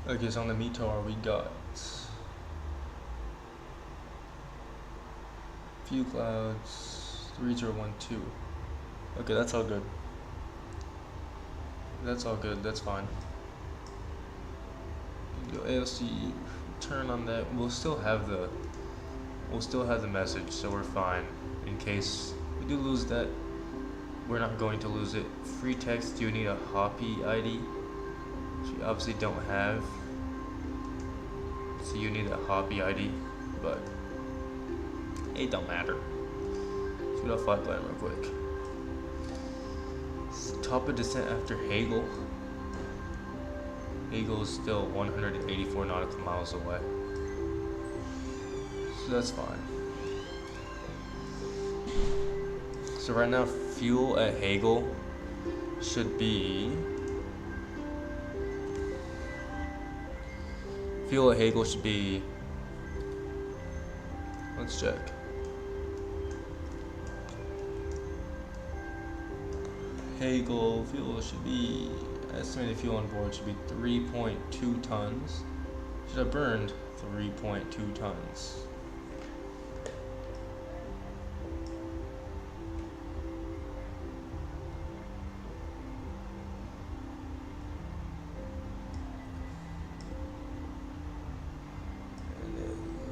Okay, so on the METAR we got few clouds, 3012. Okay, that's all good. That's all good, that's fine. Go AOC, turn on that. We'll still have the we'll still have the message, so we're fine. In case we do lose that, we're not going to lose it. Free text, you need a Hoppy ID, which you obviously don't have. So you need a Hoppy ID, but it don't matter. Let's get a flight plan real quick. Top of descent after Hagel. Hagel is still 184 nautical miles away, so that's fine. So right now, fuel at Hagel should be. Fuel at Hagel should be. Let's check. Hagel fuel should be. Estimated fuel on board should be 3.2 tons. Should have burned 3.2 tons.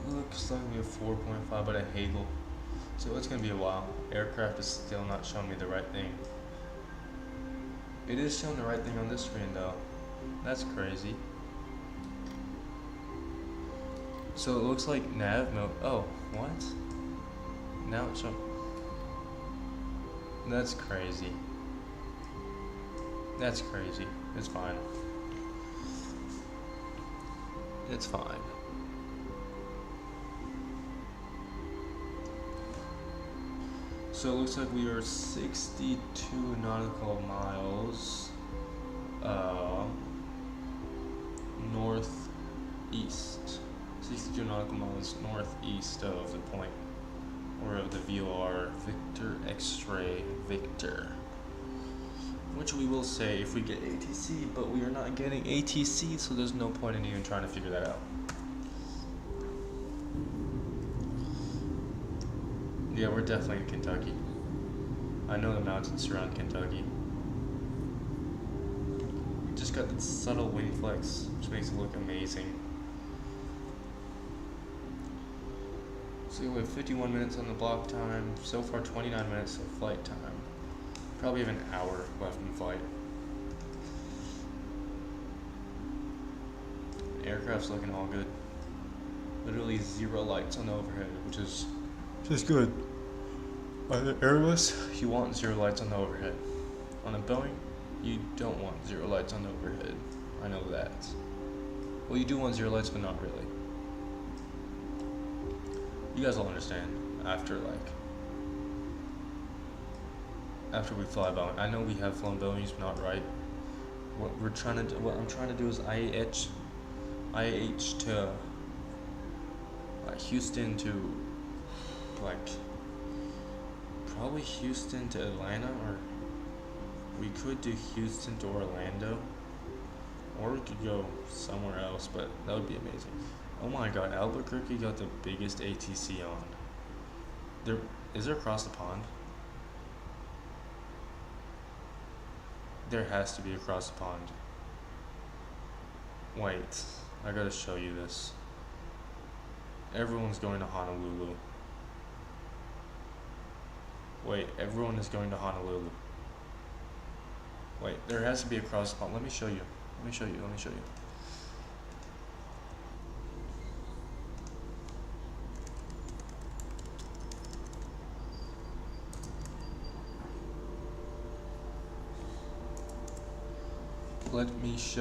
Looks like we have 4.5 but at Hagel, so it's gonna be a while. Aircraft is still not showing me the right thing. It is showing the right thing on this screen though. That's crazy. So it looks like nav mode. Oh, what? Now it's showing. That's crazy. That's crazy. It's fine. It's fine. So it looks like we are 62 nautical miles northeast. 62 nautical miles northeast of the point, or of the VOR Victor X-ray Victor. Which we will say if we get ATC, but we are not getting ATC, so there's no point in even trying to figure that out. Yeah, we're definitely in Kentucky. I know the mountains surround Kentucky. Just got the subtle wing flex, which makes it look amazing. So we have 51 minutes on the block time. So far 29 minutes of flight time. Probably have an hour left in flight. Aircraft's looking all good. Literally 0 lights on the overhead, which is good. On the Airbus, you want 0 lights on the overhead. On a Boeing, you don't want 0 lights on the overhead. I know that. Well, you do want 0 lights, but not really. You guys will understand after we fly Boeing. I know we have flown Boeings, but not right. What I'm trying to do is IAH to Houston to probably Houston to Atlanta, or we could do Houston to Orlando, or we could go somewhere else, but that would be amazing. Oh my god, Albuquerque got the biggest ATC on. Is there across the pond? There has to be across the pond. Wait, I gotta show you this. Everyone's going to Honolulu. Wait, everyone is going to Honolulu. Wait, there has to be across the pond. Let me show you. Let me show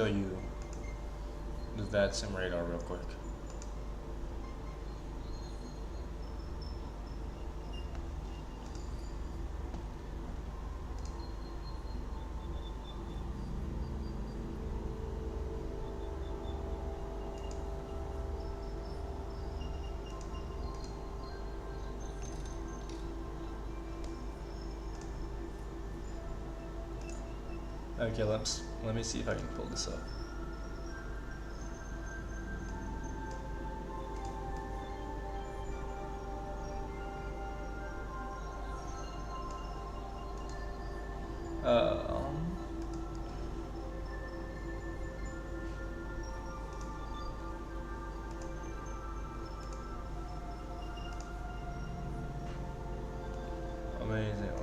you the VATSIM radar real quick. Okay, let me see if I can pull this up.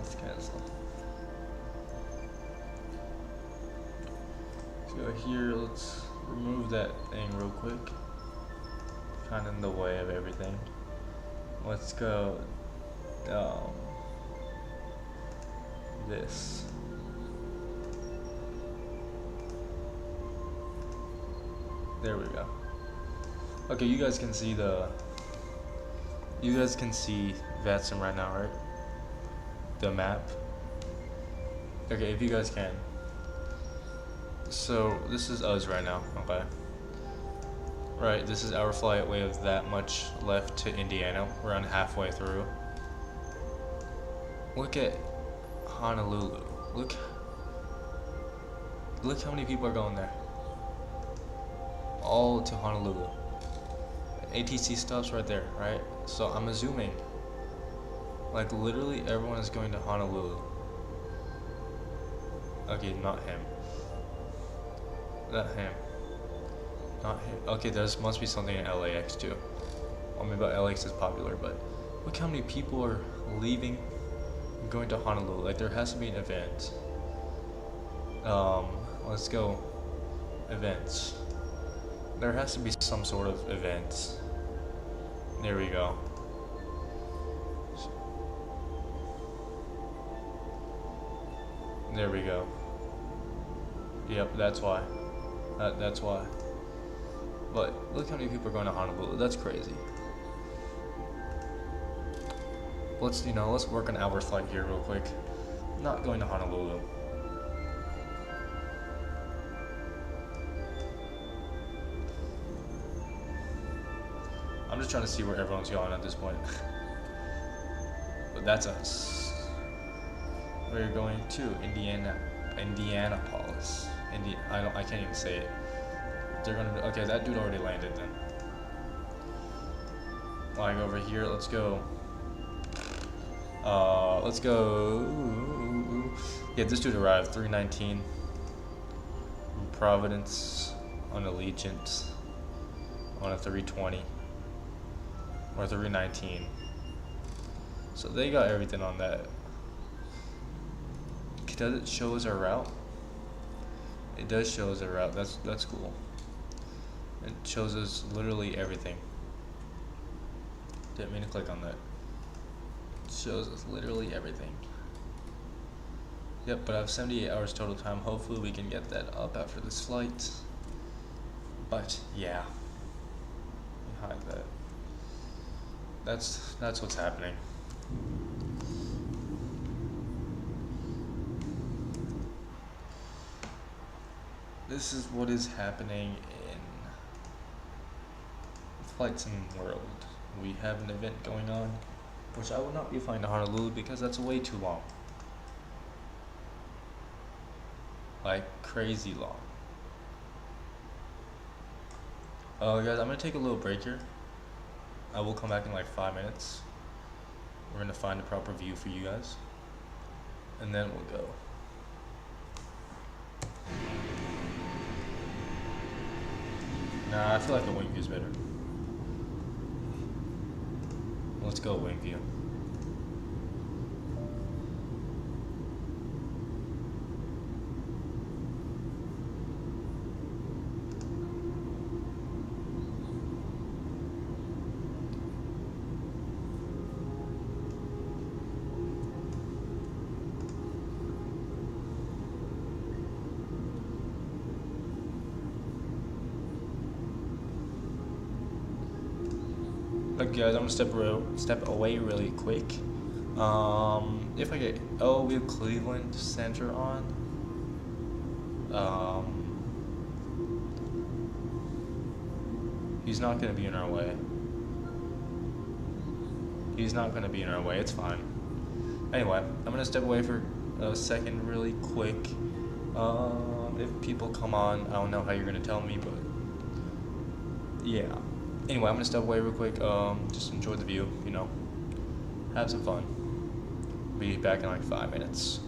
Let's cancel. Let's go here. Let's remove that thing real quick. Kind of in the way of everything. Let's go. This. There we go. Okay, you guys can see Vatson right now, right? The map. Okay, if you guys can. So this is us right now, okay? Right, this is our flight. We have that much left to Indiana. We're around halfway through. Look at Honolulu. Look how many people are going there. All to Honolulu. ATC stops right there, right? So I'm assuming, like, literally everyone is going to Honolulu. Okay, not him. Not him. Not him. Okay, there must be something in LAX too. I mean, but LAX is popular, but look how many people are leaving and going to Honolulu. Like, there has to be an event. Let's go. Events. There has to be some sort of event. There we go. There we go. Yep, that's why. That's why. But look how many people are going to Honolulu. That's crazy. Let's work an hour flight here real quick. Not going to Honolulu. I'm just trying to see where everyone's going at this point. But that's us. We're going to Indianapolis. I can't even say it. They're gonna be, okay, that dude already landed then. Like over here, let's go. Let's go. Yeah, this dude arrived 319 from Providence on Allegiant on a 320 or 319. So they got everything on that. Does it show us our route? It does show us our route. That's cool. It shows us literally everything. Didn't mean to click on that. It shows us literally everything. Yep, but I have 78 hours total time. Hopefully we can get that up after this flight. But yeah. Behind that. That's what's happening. This is what is happening in Flight Sim World. We have an event going on, which I will not be flying to Honolulu because that's way too long. Like, crazy long. Guys, I'm gonna take a little break here. I will come back in like 5 minutes. We're gonna find a proper view for you guys, and then we'll go. Nah, I feel like the wing view is better. Let's go wing view. Look, guys, I'm gonna step away really quick. If I get, we have Cleveland Center on. He's not gonna be in our way. He's not gonna be in our way. It's fine. Anyway, I'm gonna step away for a second, really quick. If people come on, I don't know how you're gonna tell me, but yeah. Anyway, I'm gonna step away real quick. Just enjoy the view, have some fun. Be back in like 5 minutes.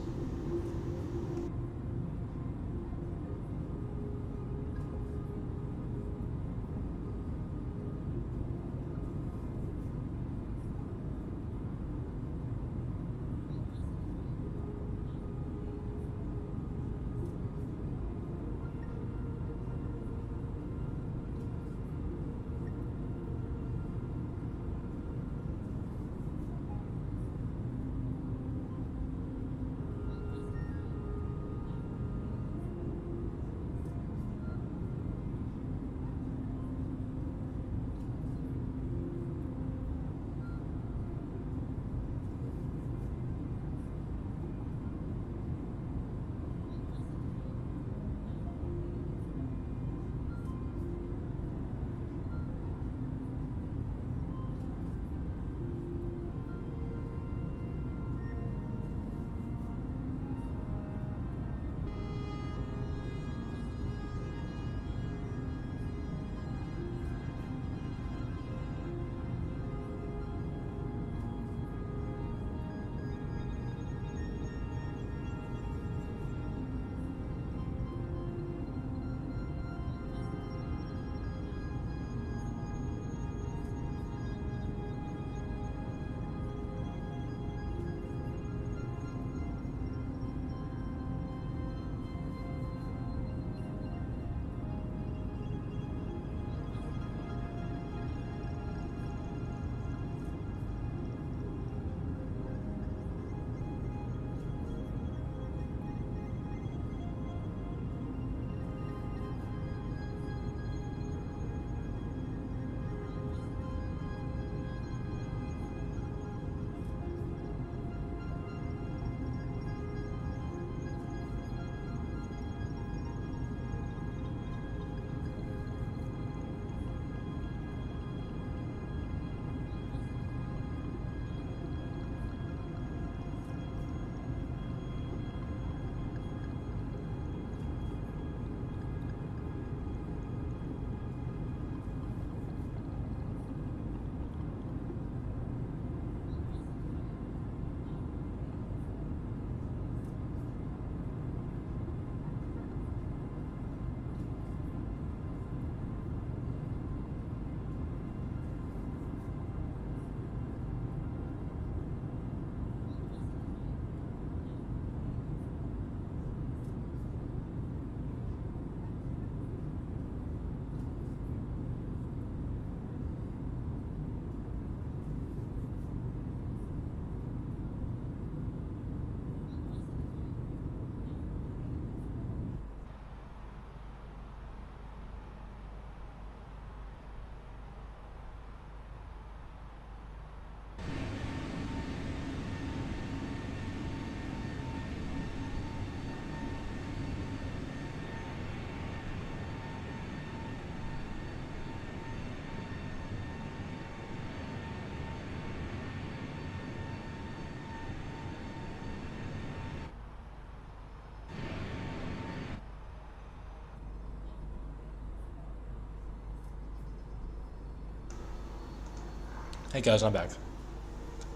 Hey guys, I'm back.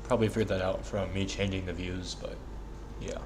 Probably figured that out from me changing the views, but yeah.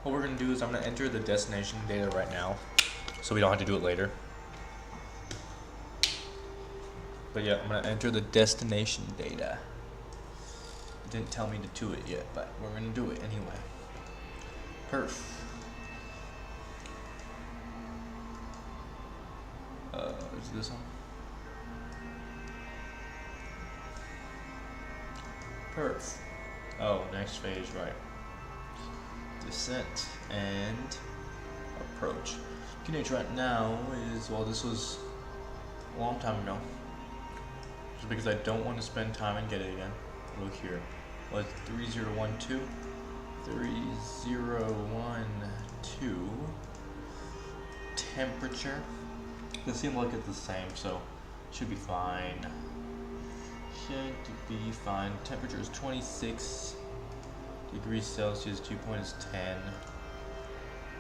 What we're going to do is I'm going to enter the destination data right now, so we don't have to do it later. But yeah, I'm going to enter the destination data. It didn't tell me to do it yet, but we're going to do it anyway. Perf. Is this one? Perf. Oh, next phase, right. Descent and approach. QNH right now is, well, this was a long time ago. Just because I don't want to spend time and get it again. Look here. Was 3012? 3012. Temperature. They seem like it's the same, so should be fine. Should be fine. Temperature is 26 degrees Celsius, dew point is 10.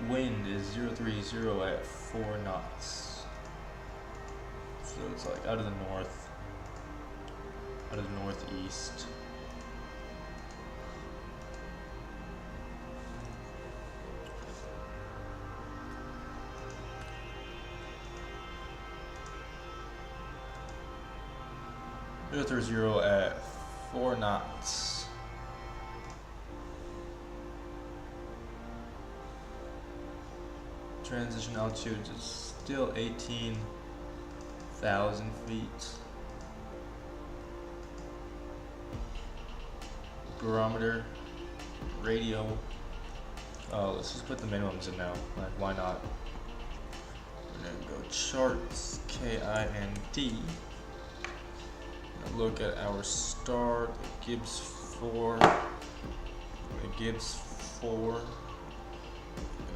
Wind is 030 at 4 knots. So it's like out of the north, out of the northeast. Zero at 4 knots. Transition altitude is still 18,000 feet. Barometer, radio. Oh, let's just put the minimums in now. Like, why not? We're gonna go charts, KIND. Look at our start, Gibbs 4. Gibbs 4.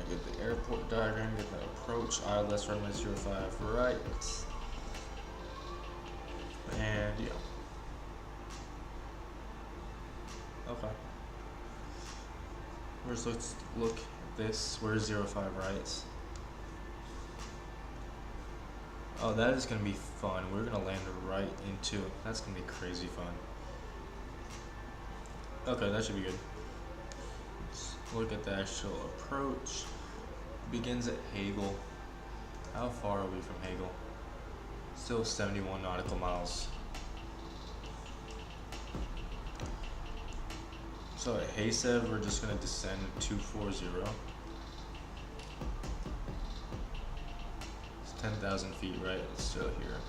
Get the airport diagram, get the approach, ILS runway 05 right, and yeah. Okay. Let's look at this. Where's 05 right? Oh, that is gonna be fun. We're gonna land right into it. That's gonna be crazy fun. Okay, that should be good. Let's look at the actual approach. Begins at Hagel. How far are we from Hagel? Still 71 nautical miles. So at Haysev, we're just gonna descend 240. It's 10,000 feet, right? It's still here.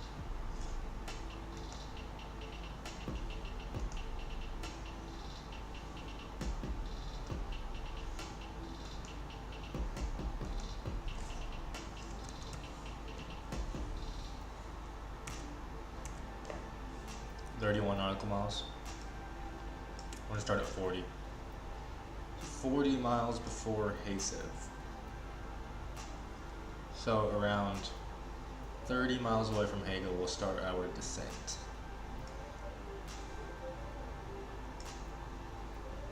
Nautical miles. I'm gonna start at 40. 40 miles before Haysev. So around 30 miles away from Hagel, we'll start our descent.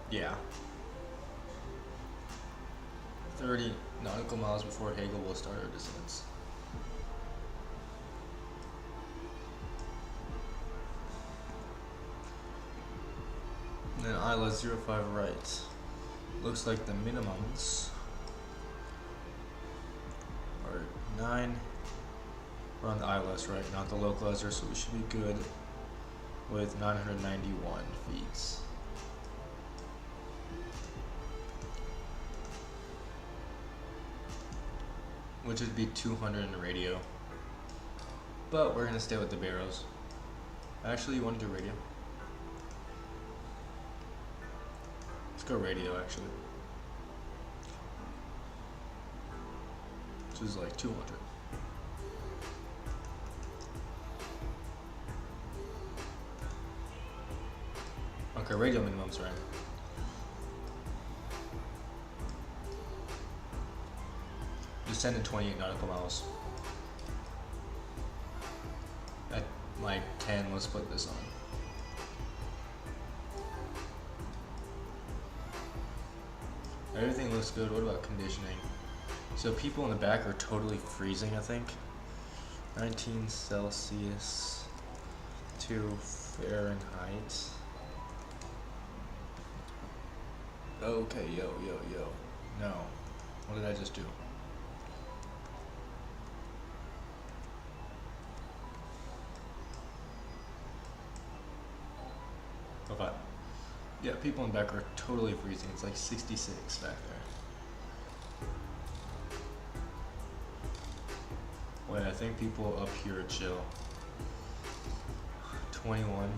Yeah. 30 nautical miles before Hagel, we'll start our descents. And then ILS 05 right. Looks like the minimums are 9. We're on the ILS right, not the localizer, so we should be good with 991 feet. Which would be 200 in the radio. But we're gonna stay with the barrows. Actually, you want to do radio? go radio actually. Which is like 200. Okay, radio minimum's right. Descend at 28 nautical miles. At like 10, let's put this on. Everything looks good. What about conditioning? So people in the back are totally freezing, I think. 19 Celsius to Fahrenheit. Okay, yo. No. What did I just do? Okay. Yeah, people in the back are totally freezing. It's like 66 back there. Wait, I think people up here are chill. 21.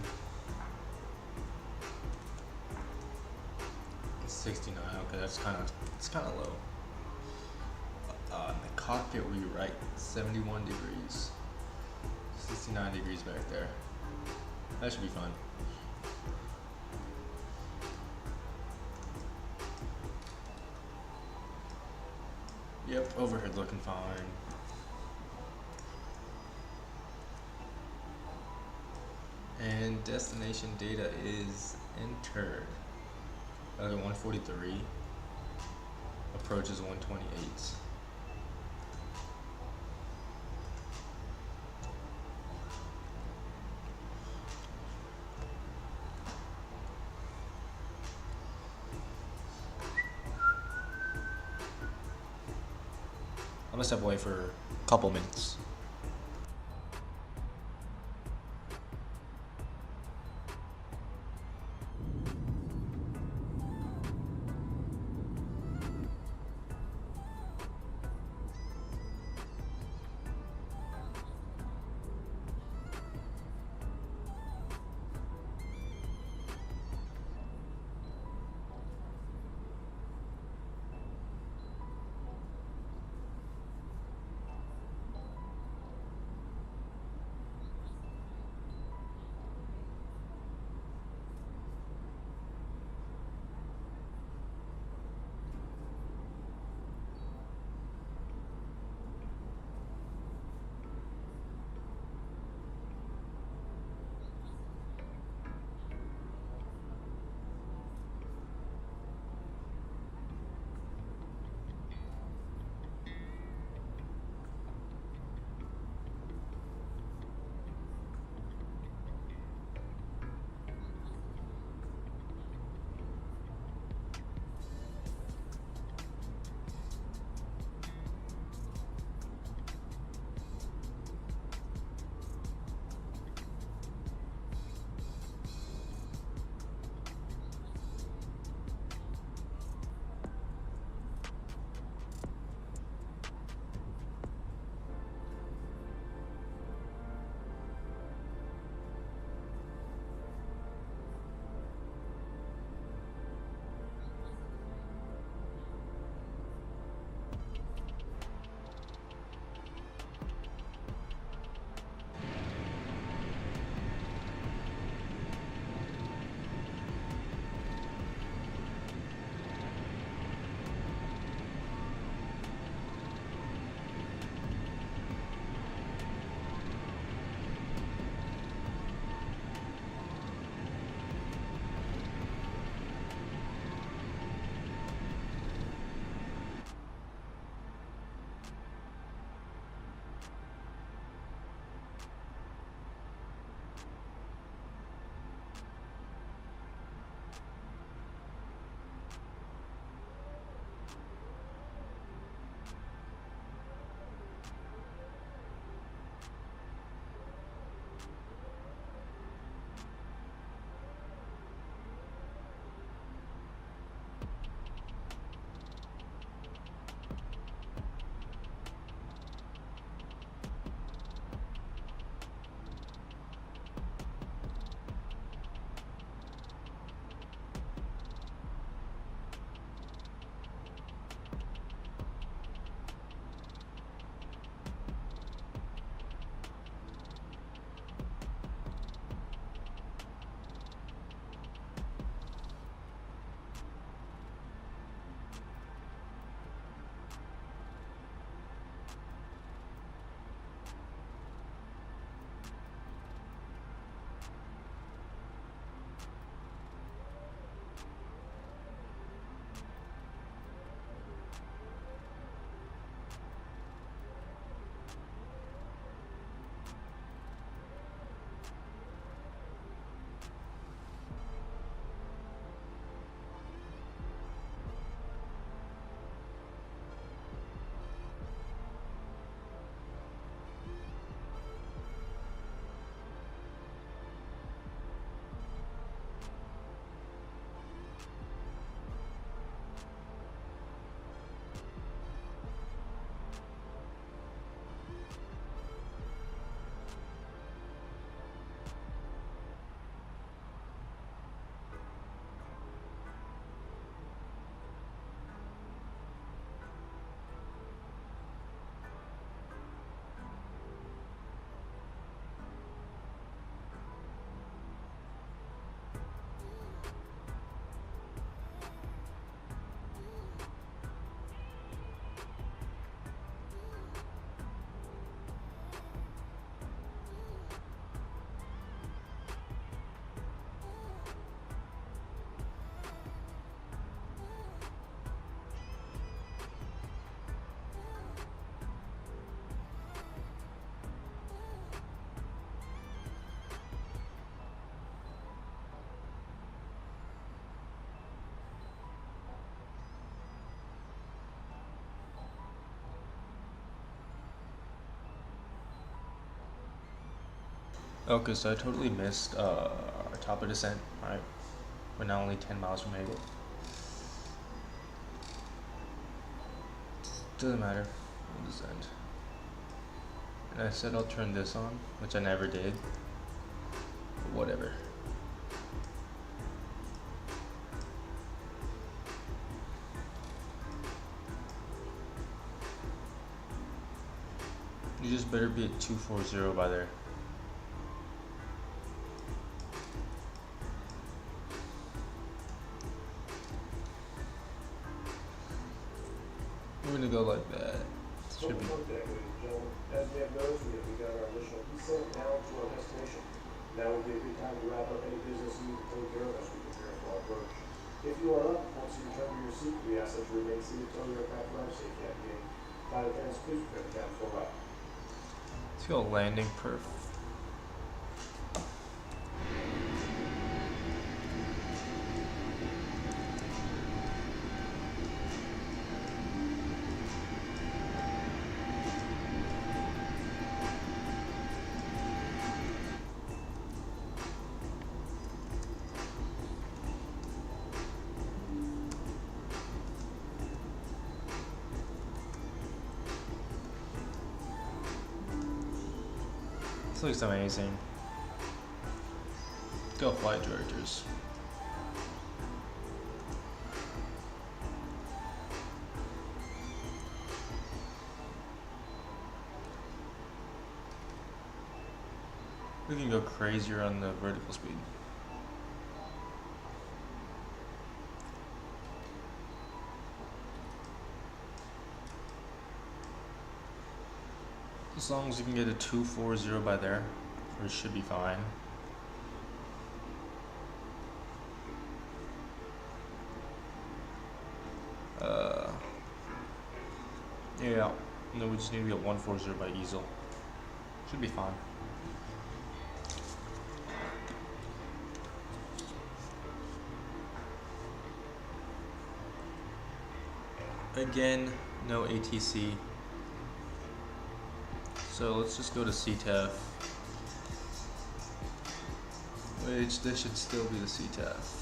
69. Okay, it's kind of low. In the cockpit, we right 71 degrees. 69 degrees back there. That should be fun. Yep, overhead looking fine. And destination data is entered. 143. Approach is 128. I'm gonna step away for a couple minutes. Okay, so I totally missed our top of descent. Alright, we're now only 10 miles from Hagel. Doesn't matter, we'll descend. And I said I'll turn this on, which I never did. But whatever. You just better be at 240 by there. We're gonna go like that. Should be. Welcome deck, ladies and gentlemen. As we have noticed, we got our initial descent down to our destination. Now would be a good time to wrap up any business you need to take care of as we prepare for our approach. If you are up, once you return to your seat, we ask that you remain seated until your aircraft arrives safely at the gate. Flight attendants, please prepare the cabin for arrival. Let's go landing perf. This looks amazing. Go flight directors. We can go crazier on the vertical speed. As long as you can get a 240 by there, it should be fine. Yeah, no, we just need to get 140 by easel. Should be fine. Again, no ATC. So let's just go to CTAF, which this should still be the CTAF.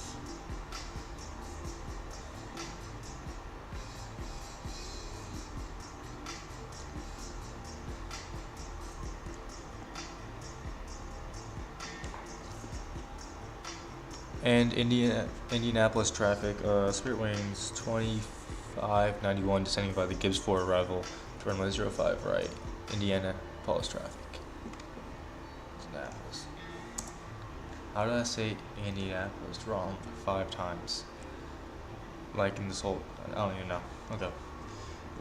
And Indianapolis traffic, Spiritwings 2591 descending by the Gibbs 4 arrival, runway 05 right, Indianapolis traffic. Indianapolis. How did I say Indianapolis wrong 5 times? Like in this whole, I don't even know. Okay.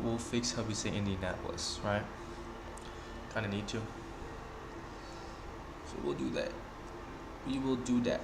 We'll fix how we say Indianapolis, right? Kinda need to. So we'll do that. We will do that.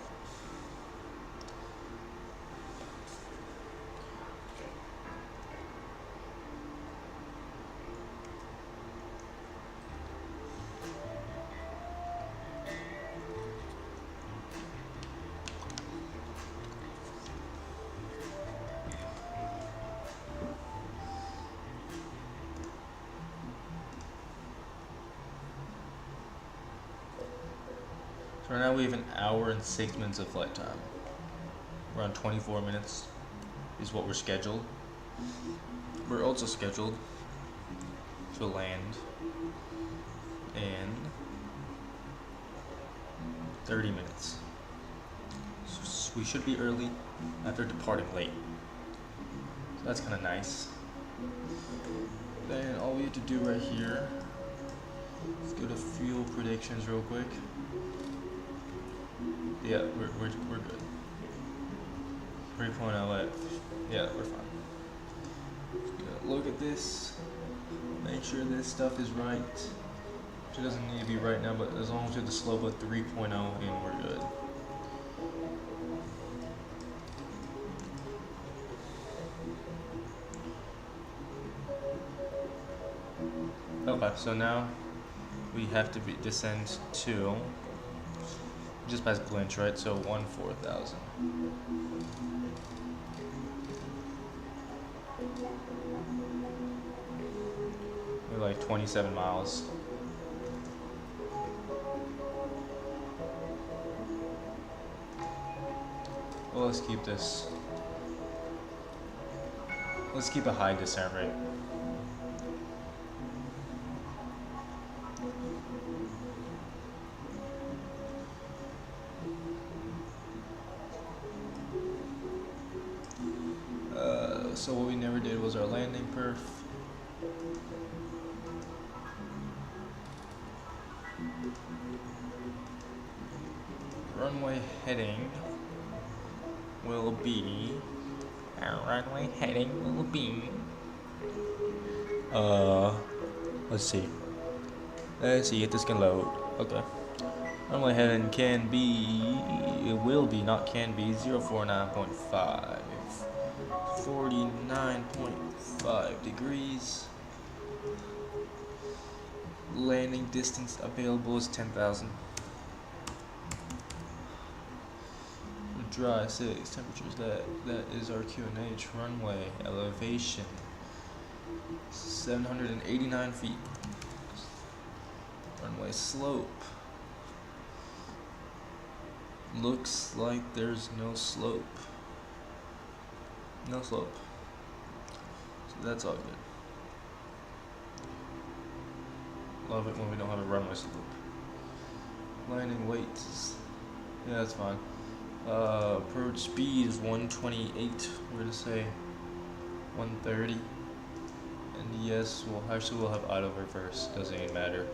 So right now we have an hour and 6 minutes of flight time. Around 24 minutes is what we're scheduled. We're also scheduled to land in 30 minutes. So we should be early after departing late. So that's kind of nice. Then all we have to do right here, let's go to fuel predictions real quick. Yeah, we're good. 3.0 F. Yeah, we're fine. Look at this. Make sure this stuff is right. It doesn't need to be right now, but as long as we have the slope of 3.0 in, we're good. Okay, so now we have to descend to just past Blanche, right? So 14,000. We're like 27 miles. Well, let's keep this. Let's keep a high descent rate. So what we never did was our landing perf. Runway heading will be. Our runway heading will be. Let's see. Let's see if this can load. Okay. Runway heading can be. It will be, not can be. 049.5. 49.5 degrees. Landing distance available is 10,000. Dry 6 temperatures. That is our QNH. Runway elevation 789 feet. Runway slope looks like there's no slope. No slope. So that's all good. Love it when we don't have a runway slope. Landing weights. Yeah, that's fine. Approach speed is 128. We're gonna say 130. And yes, we'll have auto reverse. Doesn't even matter.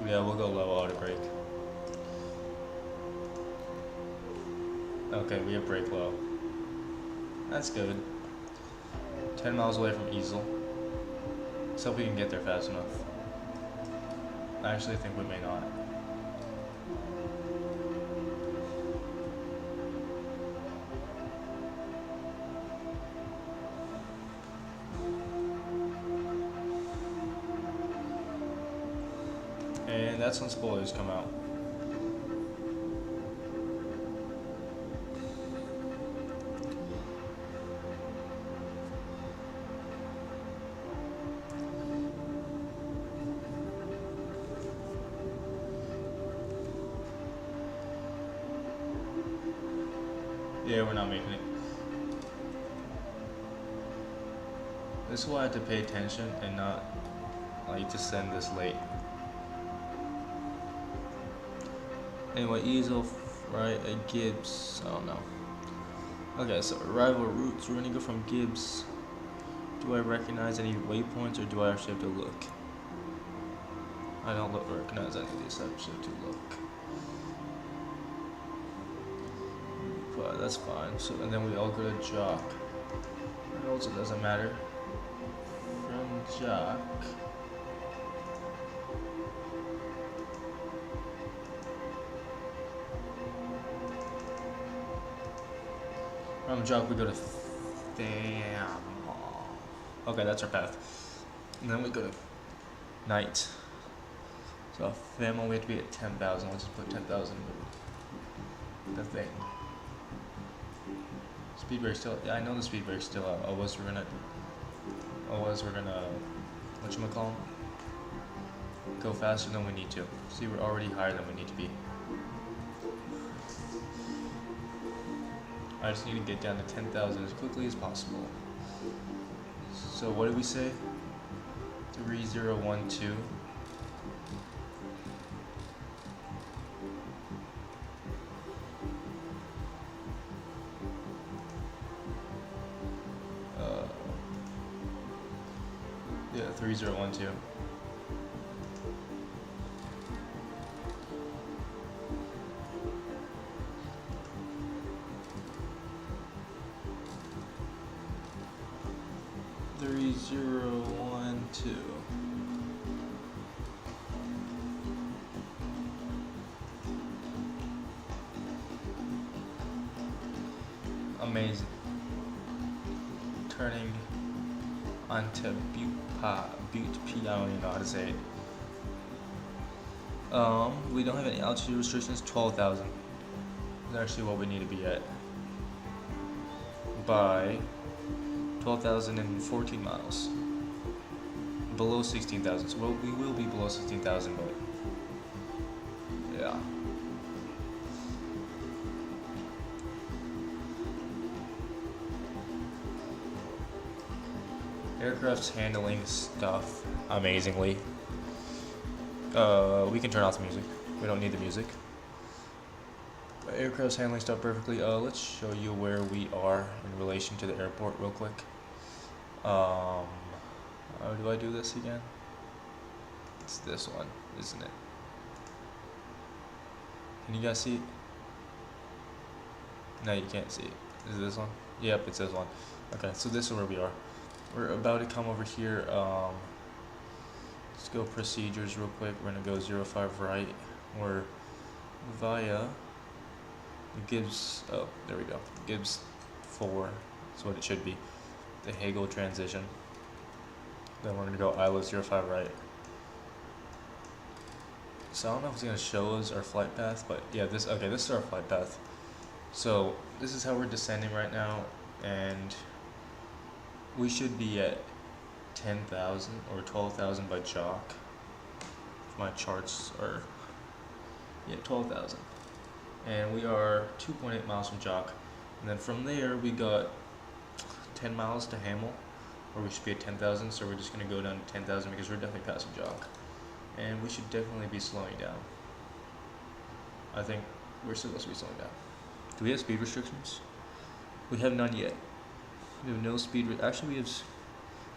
Yeah, we'll go low auto brake. Okay, we have brake low. That's good. 10 miles away from easel. Let's hope we can get there fast enough. I actually think we may not. And that's when spoilers come out. Yeah, we're not making it. This is why I have to pay attention and not like descend this late. Anyway, easel, right, at Gibbs, I don't know. Okay, so arrival routes, we're gonna go from Gibbs. Do I recognize any waypoints or do I actually have to look? I don't recognize any of these, I actually have to look. But that's fine, so, and then we all go to Jock. It also doesn't matter. From Jock. From Jock we go to Tham. Okay, that's our path. And then we go to Night. So Tham we have to be at 10,000. Let's just put 10,000 in the thing. Speed brake's still. Yeah, I know the speed brake's still out. Otherwise we're gonna. Whatchamacallit? Go faster than we need to. See, we're already higher than we need to be. I just need to get down to 10,000 as quickly as possible. So what did we say? 3012. Yeah, 3012. Amazing. Turning onto Butte P. I don't even know how to say it. We don't have any altitude restrictions. 12,000 is actually what we need to be at by 12,014 miles. Below 16,000. So we will be below 16,000, but Aircraft's handling stuff amazingly. We can turn off the music. We don't need the music. Aircraft's handling stuff perfectly. Let's show you where we are in relation to the airport real quick. How do I do this again? It's this one, isn't it? Can you guys see it? No, you can't see it. Is it this one? Yep, it's this one. Okay, so this is where we are. We're about to come over here. Let's go procedures real quick. We're gonna go 05 right. We're via Gibbs. Oh, there we go. Gibbs 4. That's what it should be. The Hagel transition. Then we're gonna go ILO 05 right. So I don't know if it's gonna show us our flight path, but yeah, this is our flight path. So this is how we're descending right now, and we should be at 10,000 or 12,000 by jock. My charts are 12,000, and we are 2.8 miles from jock, and then from there we got 10 miles to Hamel, where we should be at 10,000. So we're just gonna go down to 10,000 because we're definitely passing jock. And we should definitely be slowing down. I think we're supposed to be slowing down. Do we have speed restrictions? We have none yet. We have no speed. Actually, we have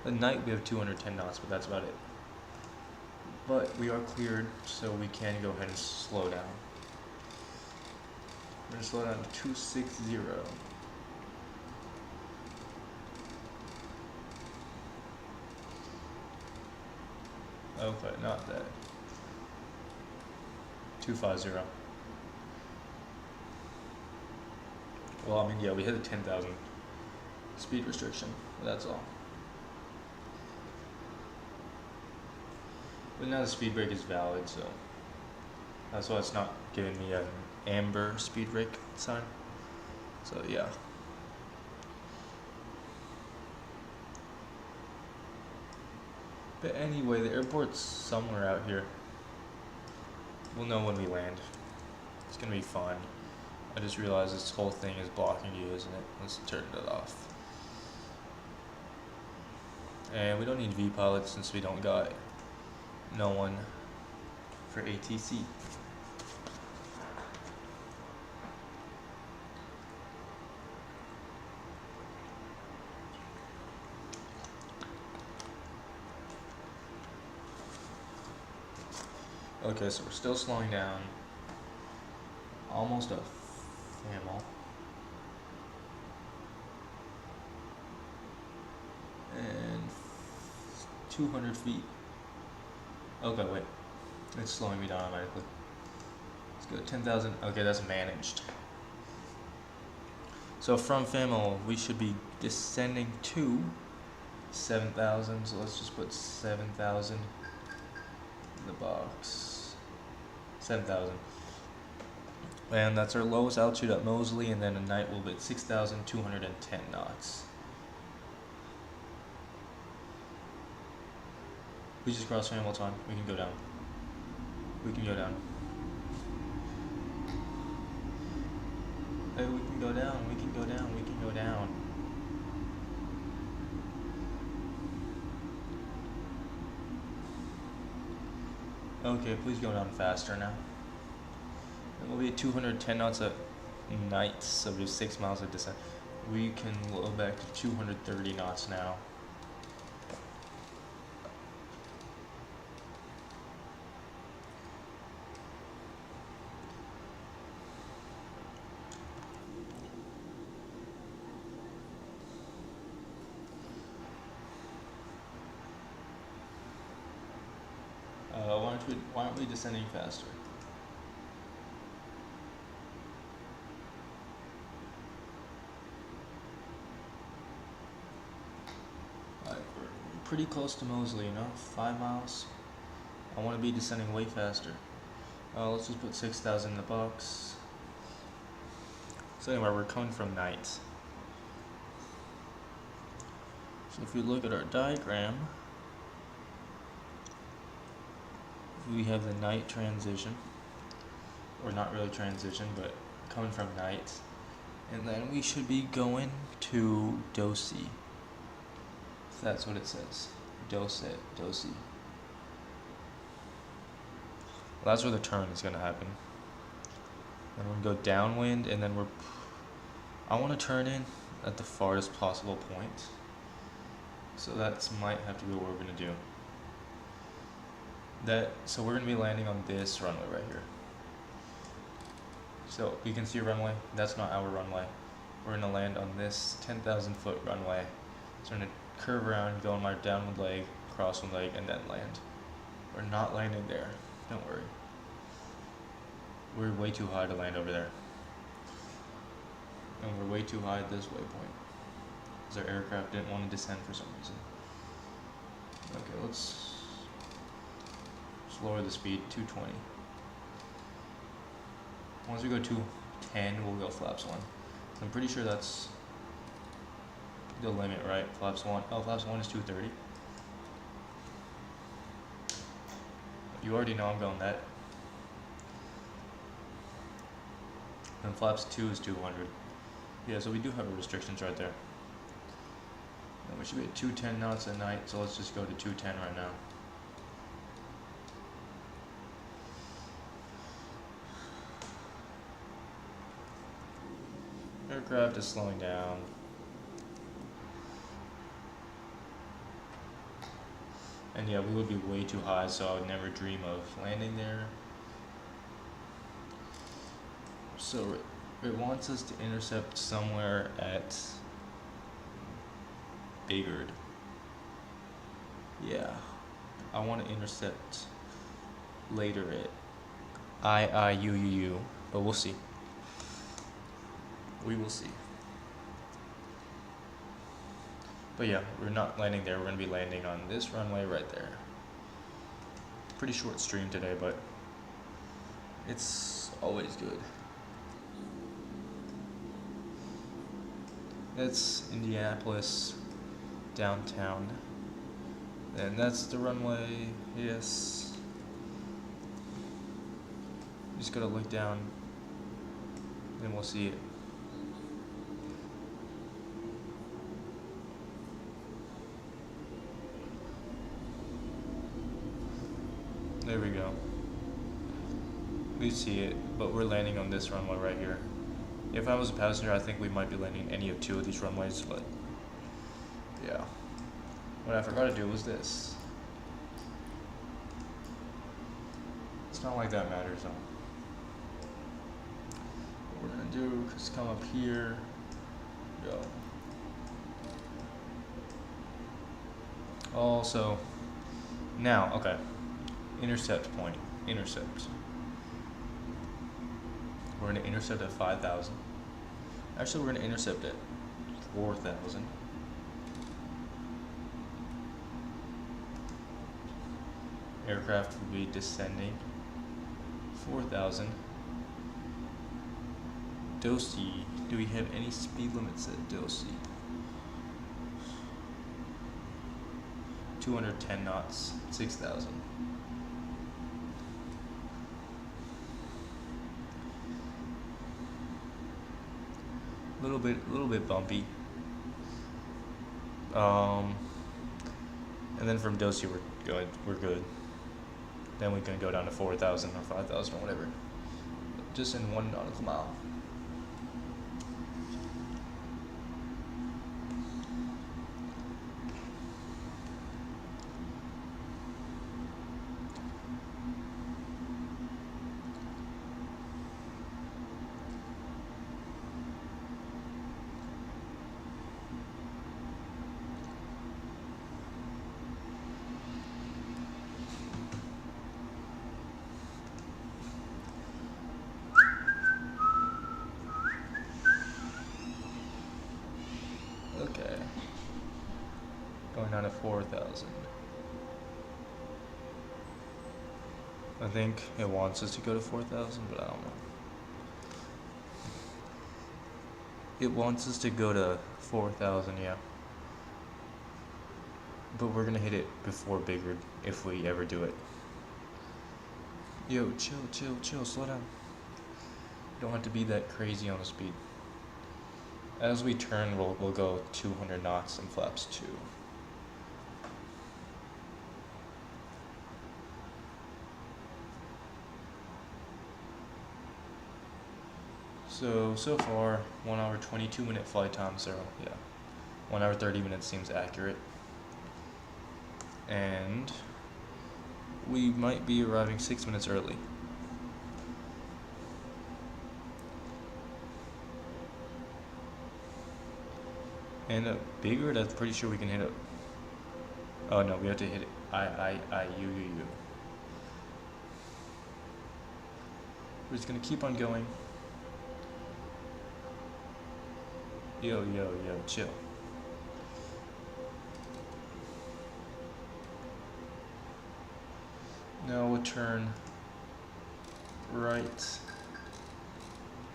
at night we have 210 knots, but that's about it. But we are cleared, so we can go ahead and slow down. We're gonna slow down to 260. Okay, not that. 250. Well, I mean, yeah, we hit a 10,000 speed restriction. That's all. But now the speed brake is valid, so that's why it's not giving me an amber speed brake sign. So yeah. But anyway, the airport's somewhere out here. We'll know when we land. It's gonna be fun. I just realized this whole thing is blocking you, isn't it? Let's turn it off. And we don't need V-pilot since we don't got no one for ATC. Okay, so we're still slowing down. Almost a Hamel. And 200 feet. Okay, wait. It's slowing me down automatically. Let's go 10,000. Okay, that's managed. So from Hamel, we should be descending to 7,000. So let's just put 7,000 in the box. 7,000. And that's our lowest altitude at Moseley, and then at night we'll be at 6,210 knots. We just crossed Hamilton. We can go down. We can go down. Hey, we can go down. We can go down. We can go down. Okay, please go down faster now. And we'll be at 210 knots at night, so we have 6 miles of descent. We can go back to 230 knots now. Why aren't we descending faster? Alright, we're pretty close to Moseley, you know? 5 miles. I want to be descending way faster. Let's just put 6,000 in the box. So anyway, we're coming from night. So if you look at our diagram, we have the night transition, or not really transition, but coming from night, and then we should be going to Dosi That's what it says. Dose. Well, that's where the turn is gonna happen. And we're gonna go downwind, and then I want to turn in at the farthest possible point. So that might have to be what we're gonna do. So we're gonna be landing on this runway right here. So you can see a runway. That's not our runway. We're gonna land on this 10,000 foot runway. So we're gonna curve around, go on my downwind leg, crosswind leg, and then land. We're not landing there. Don't worry. We're way too high to land over there. And we're way too high at this waypoint. Because our aircraft didn't want to descend for some reason. Okay, let's lower the speed, 220. Once we go 210, we'll go flaps 1. I'm pretty sure that's the limit, right? Flaps 1. Oh, flaps 1 is 230. You already know I'm going that. And flaps 2 is 200. Yeah, so we do have restrictions right there. And we should be at 210 knots at night, so let's just go to 210 right now. Aircraft is slowing down. And yeah, we would be way too high, so I would never dream of landing there. So it wants us to intercept somewhere at Biggard. Yeah, I want to intercept later at IIUUU, but we'll see. We will see. But yeah, we're not landing there. We're going to be landing on this runway right there. Pretty short stream today, but it's always good. That's Indianapolis downtown. And that's the runway. Yes. Just gotta look down, then we'll see it. There we go. We see it, but we're landing on this runway right here. If I was a passenger, I think we might be landing any of 2 of these runways, but yeah. What I forgot to do was this. It's not like that matters though. What we're gonna do is come up here, go. Also, now, okay. Intercept point. Intercept. We're going to intercept at 5,000. Actually, we're going to intercept at 4,000. Aircraft will be descending. 4,000. Dosi. Do we have any speed limits at Dosi? 210 knots. 6,000. Little bit bumpy. And then from Dosi we're good. Then we can go down to 4,000 or 5,000 or whatever. Just in 1 nautical mile. Okay. Going down to 4,000. I think it wants us to go to 4,000, but I don't know. It wants us to go to 4,000, yeah. But we're gonna hit it before Biggard if we ever do it. Yo, chill, slow down. You don't have to be that crazy on the speed. As we turn, we'll go 200 knots and flaps 2. So far, 1 hour 22-minute flight time, so yeah, 1 hour 30 minutes seems accurate. And we might be arriving 6 minutes early. And a bigger, that's pretty sure we can hit it. Oh no, we have to hit it. U. We're just gonna keep on going. Yo, chill. Now we'll turn right.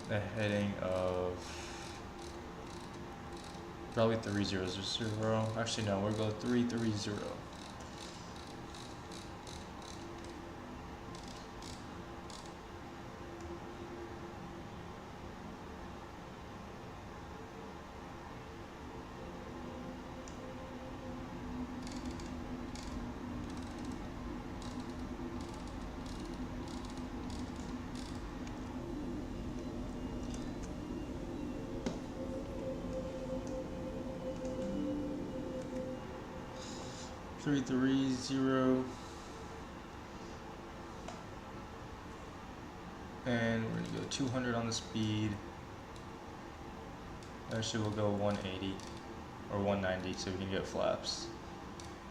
The heading of probably 300. Actually, no, we'll go 330. And we're gonna go 200 on the speed. Actually, we'll go 180 or 190 so we can get flaps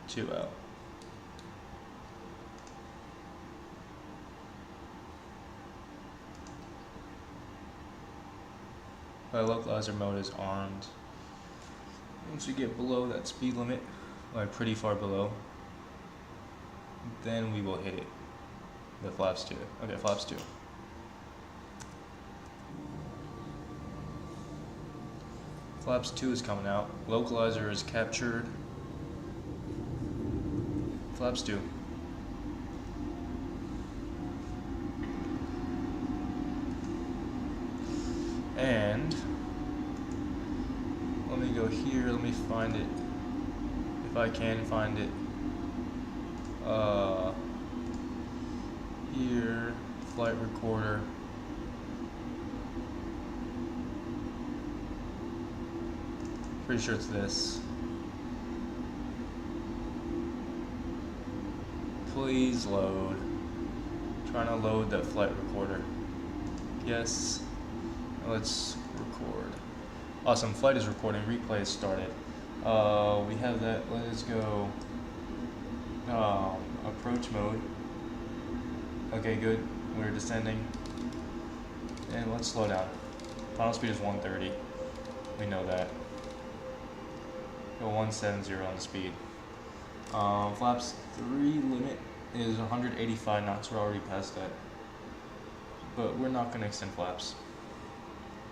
2 out. My localizer mode is armed. Once we get below that speed limit, like pretty far below, then we will hit it with flaps 2. Okay, flaps 2. Flaps 2 is coming out. Localizer is captured. Flaps 2. And let me go here, let me find it. If I can find it. Here, flight recorder. Pretty sure it's this. Please load. Trying to load that flight recorder. Yes. Let's record. Awesome, flight is recording, replay is started. We have that, let's go approach mode. Okay, good, we're descending. And let's slow down. Final speed is 130, we know that. Go 170 on the speed. Flaps 3 limit is 185 knots, we're already past that. But we're not gonna extend flaps.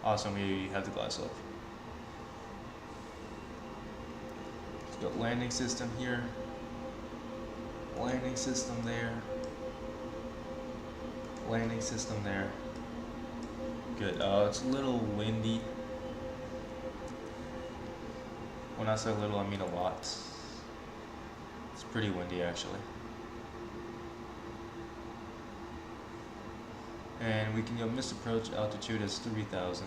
Awesome, we have the glass up. Let's go landing system here. Landing system there. Landing system there. Good. It's a little windy. When I say little, I mean a lot. It's pretty windy actually. And we can go missed approach, altitude is 3,000.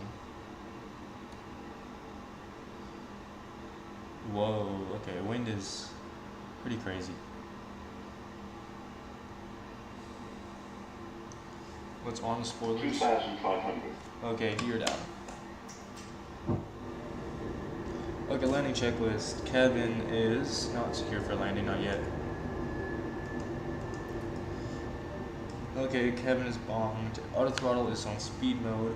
Whoa, okay, wind is pretty crazy. What's on the spoilers? 2,500. Okay, you're down. Okay, landing checklist. Cabin is not secure for landing, not yet. Okay, cabin is bombed. Auto throttle is on speed mode.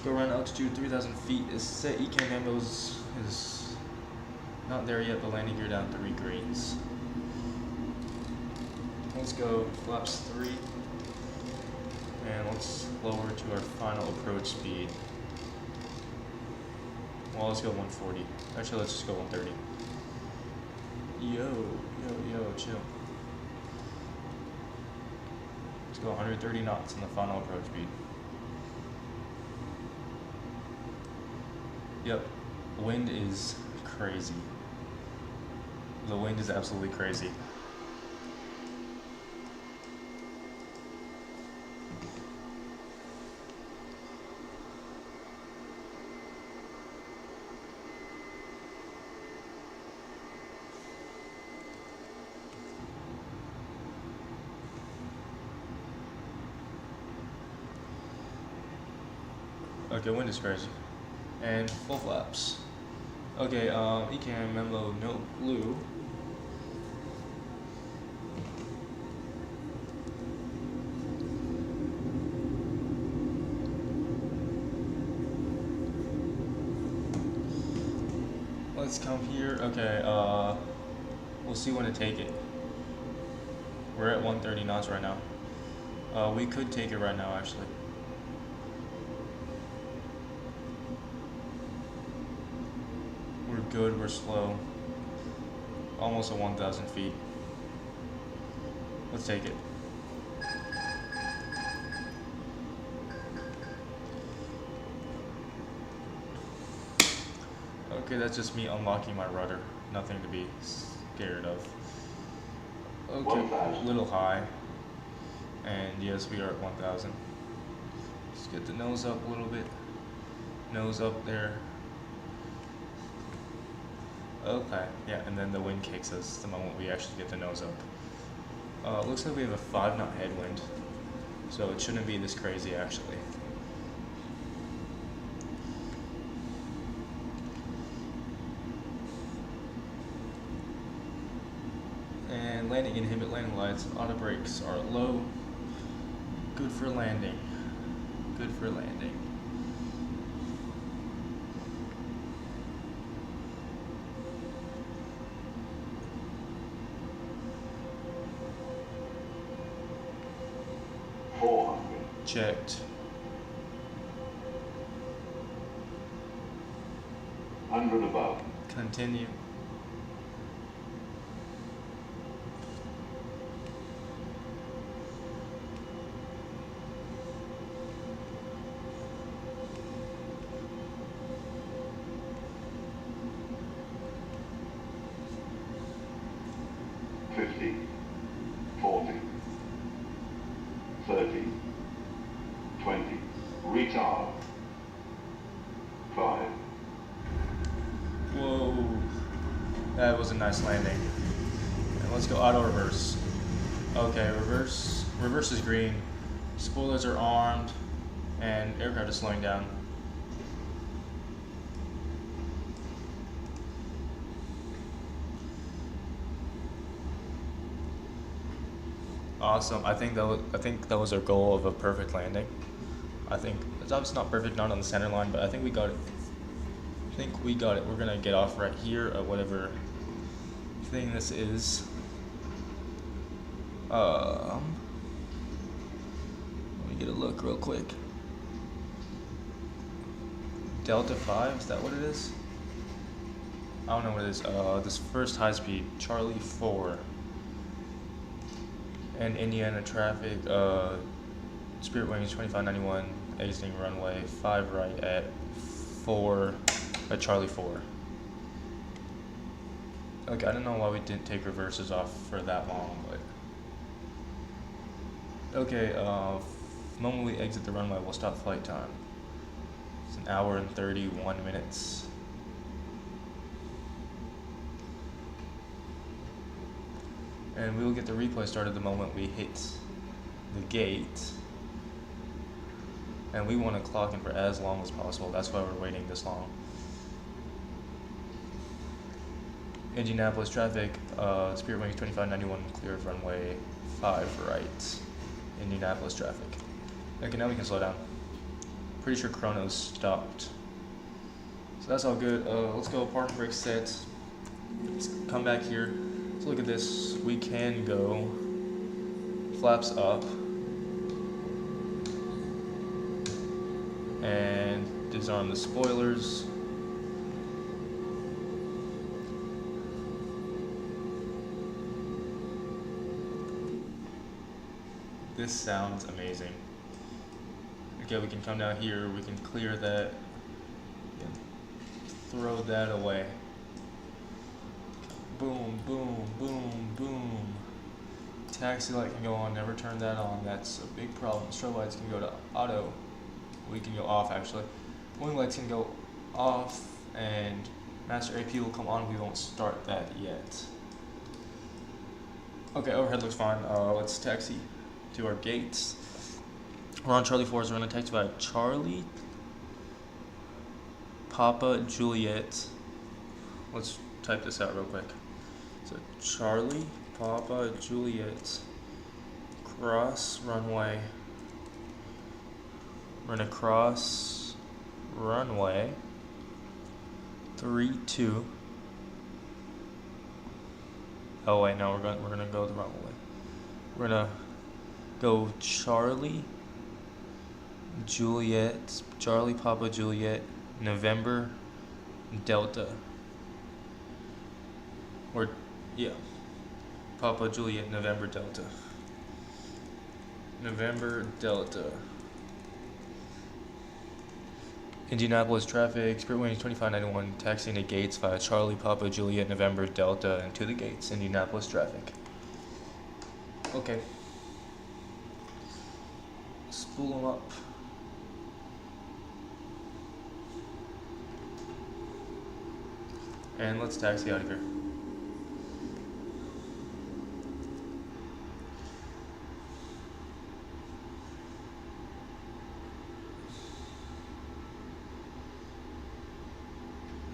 Go around altitude 3,000 feet is set. ECAM handles is not there yet, but landing gear down 3 greens. Let's go flaps 3. And let's lower to our final approach speed. Well, let's go 140. Actually, let's just go 130. Yo, chill. Let's go 130 knots in the final approach speed. Yep, wind is crazy. The wind is absolutely crazy. Okay, wind is crazy. And full flaps. Okay, ECAM memo no blue. Let's come here. Okay, we'll see when to take it. We're at 130 knots right now. We could take it right now, actually. We're good, we're slow. Almost at 1,000 feet. Let's take it. Okay, that's just me unlocking my rudder. Nothing to be scared of. Okay, a little high. And yes, we are at 1,000. Let's get the nose up a little bit. Nose up there. Okay, yeah, and then the wind kicks us the moment we actually get the nose up. Looks like we have a 5-knot headwind, so it shouldn't be this crazy actually. And landing inhibit landing lights, auto brakes are low. Good for landing. Good for landing. Checked. 100 above. Continue. Retard. 5. Whoa. That was a nice landing. And let's go auto reverse. Okay, reverse. Reverse is green. Spoilers are armed. And aircraft is slowing down. Awesome. I think that was our goal of a perfect landing. I think it's obviously not perfect, not on the center line, but I think we got it. We're gonna get off right here at whatever thing this is. Let me get a look real quick. Delta 5, is that what it is? I don't know what it is. This first high speed, Charlie 4. And Indiana traffic, Spiritwings 2591, exiting runway 5 right at 4, at Charlie 4. Okay, I don't know why we didn't take reverses off for that long, but. Okay, the moment we exit the runway, we'll stop flight time. It's 1 hour and 31 minutes. And we will get the replay started the moment we hit the gate. And we want to clock in for as long as possible. That's why we're waiting this long. Indianapolis traffic, Spiritwings 2591, clear of runway 5 right. Indianapolis traffic. Okay, now we can slow down. Pretty sure Chrono's stopped. So that's all good. Let's go park brake set. Let's come back here. So look at this. We can go flaps up and disarm the spoilers. This sounds amazing. Okay, we can come down here, we can clear that, throw that away. Boom, boom, boom, boom. Taxi light can go on, never turn that on, that's a big problem. Strobe lights can go to auto, we can go off actually. Wing lights can go off, and master AP will come on, we won't start that yet. Okay, overhead looks fine, let's taxi to our gates. We're on Charlie 4, so we're gonna taxi by Charlie Papa Juliet. Let's type this out real quick. So Charlie Papa Juliet cross runway. We're gonna cross runway 32. Oh wait, no, we're gonna go the wrong way. We're gonna go Charlie Juliet, Charlie Papa Juliet, November Delta. Or yeah, Papa Juliet, November Delta. November Delta. Indianapolis traffic, Spiritwings 2591, taxiing to gates via Charlie Papa Juliet, November Delta, and to the gates, Indianapolis traffic. Okay. Spool them up. And let's taxi out of here.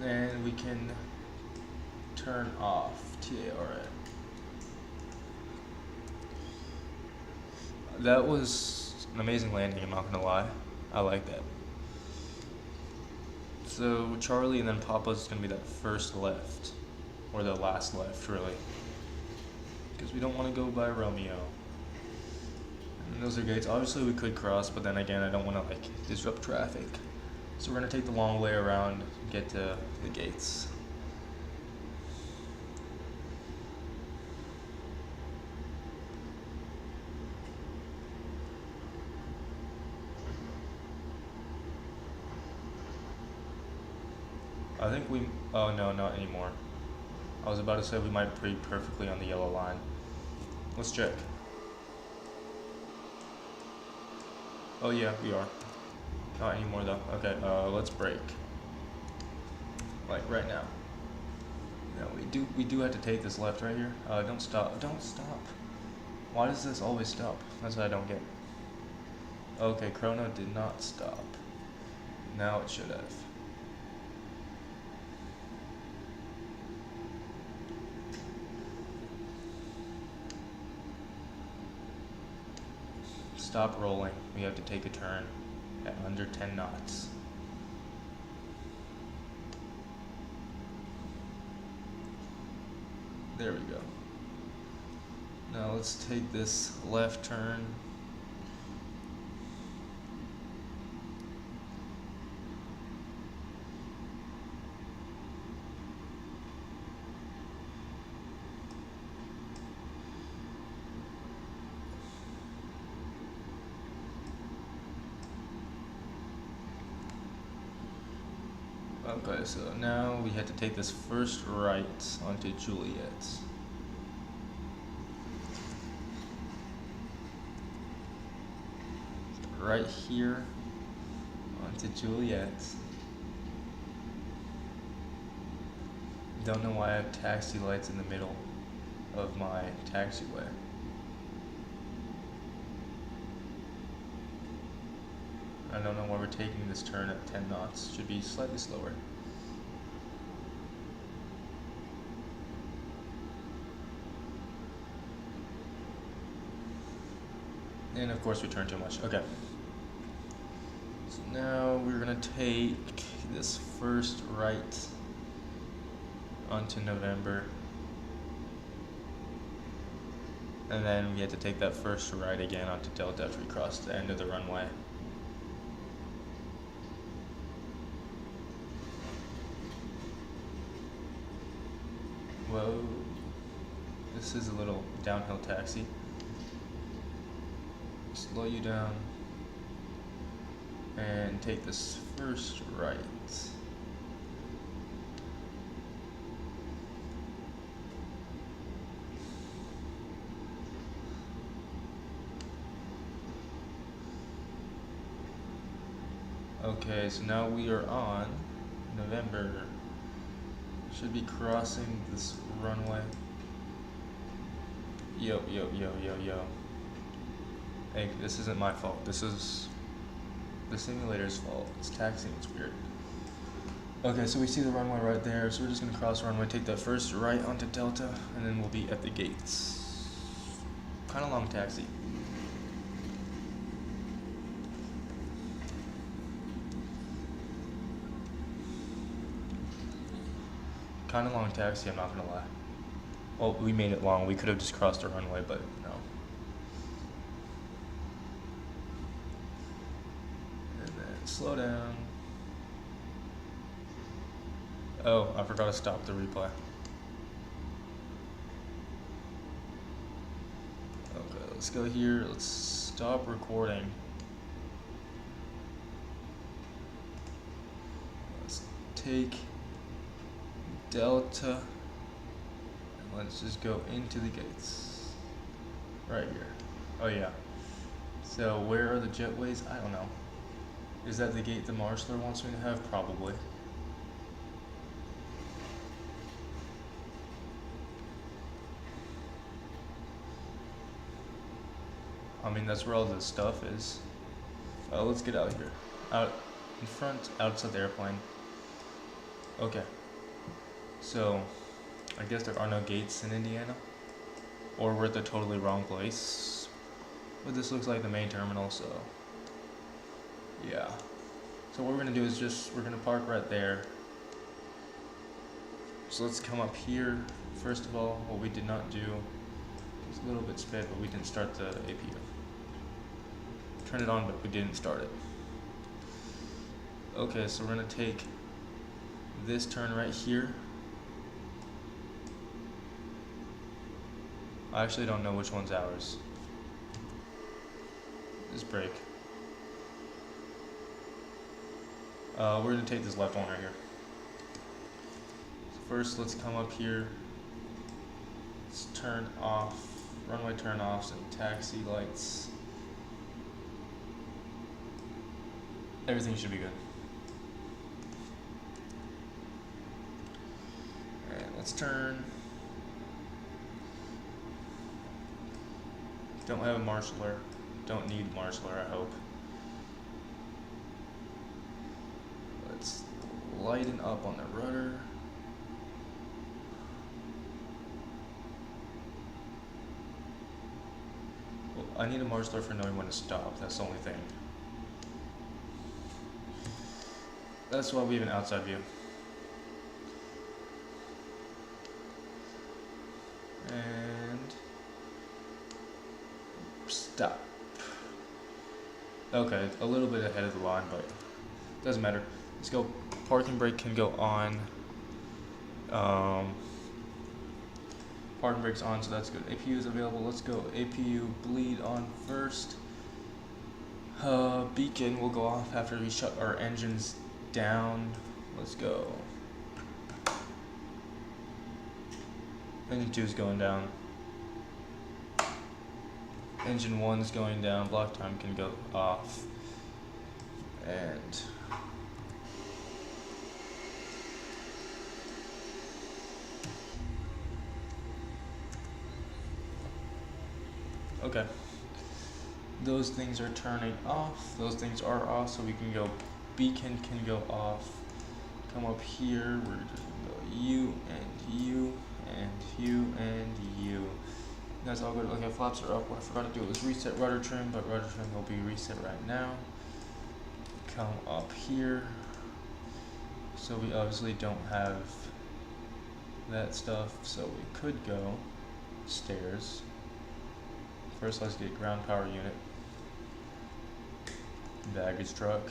And we can turn off TARN. That was an amazing landing, I'm not gonna lie. I like that. So Charlie and then Papa's gonna be that first left, or the last left, really, because we don't want to go by Romeo. And those are gates. Obviously, we could cross, but then again, I don't want to like disrupt traffic. So we're gonna take the long way around, and get to the gates. I think we, oh no, not anymore. I was about to say we might be perfectly on the yellow line. Let's check. Oh yeah, we are. Not anymore though. Okay, let's brake. Like right now. No, we do have to take this left right here. Don't stop. Don't stop. Why does this always stop? That's what I don't get. Okay, Chrono did not stop. Now it should have. Stop rolling. We have to take a turn at under 10 knots. There we go. Now let's take this left turn. Okay, so now we had to take this first right onto Juliet. Right here onto Juliet. Don't know why I have taxi lights in the middle of my taxiway. I don't know why we're taking this turn at 10 knots. Should be slightly slower. And of course we turn too much. Okay. So now we're gonna take this first right onto November. And then we had to take that first right again onto Delta after we crossed the end of the runway. Whoa, this is a little downhill taxi. Slow you down and take this first right. Okay, so now we are on November. Should be crossing this runway. Yo. Hey, this isn't my fault. This is the simulator's fault. It's taxiing, it's weird. Okay, so we see the runway right there, so we're just gonna cross the runway, take that first right onto Delta, and then we'll be at the gates. Kinda long taxi. Kinda long taxi, I'm not gonna lie. Well, we made it long, we could have just crossed the runway, but no. And then slow down. Oh, I forgot to stop the replay. Okay, let's go here. Let's stop recording. Let's take Delta and let's just go into the gates. Right here. Oh yeah. So where are the jetways? I don't know. Is that the gate the marshaller wants me to have? Probably. I mean, that's where all the stuff is. Let's get out here. Out in front, outside the airplane. Okay. So, I guess there are no gates in Indiana. Or we're at the totally wrong place. But this looks like the main terminal, so. Yeah. So what we're gonna do is we're gonna park right there. So let's come up here. First of all, what we did not do, it's a little bit sped, but we didn't start the APU. Turn it on, but we didn't start it. Okay, so we're gonna take this turn right here. I actually don't know which one's ours. This brake. We're gonna take this left one right here. So first, let's come up here. Let's turn off runway turn-offs and taxi lights. Everything should be good. And let's turn. Don't have a marshaller. Don't need a marshaller, I hope. Let's lighten up on the rudder. Well, I need a marshaller for knowing when to stop. That's the only thing. That's why we have an outside view. And stop. Okay, a little bit ahead of the line, but doesn't matter. Let's go. Parking brake can go on. Parking brake's on, so that's good. APU is available. Let's go. APU bleed on first. Beacon will go off after we shut our engines down. Let's go. Engine 2 is going down. Engine 1 is going down. Block time can go off. And okay. Those things are turning off. Those things are off, so we can go. Beacon can go off. Come up here. We're just gonna go U and U and U and U. That's all good. Okay, flaps are up. What I forgot to do was reset rudder trim, but rudder trim will be reset right now. Come up here. So we obviously don't have that stuff, so we could go stairs. First, let's get ground power unit, baggage truck,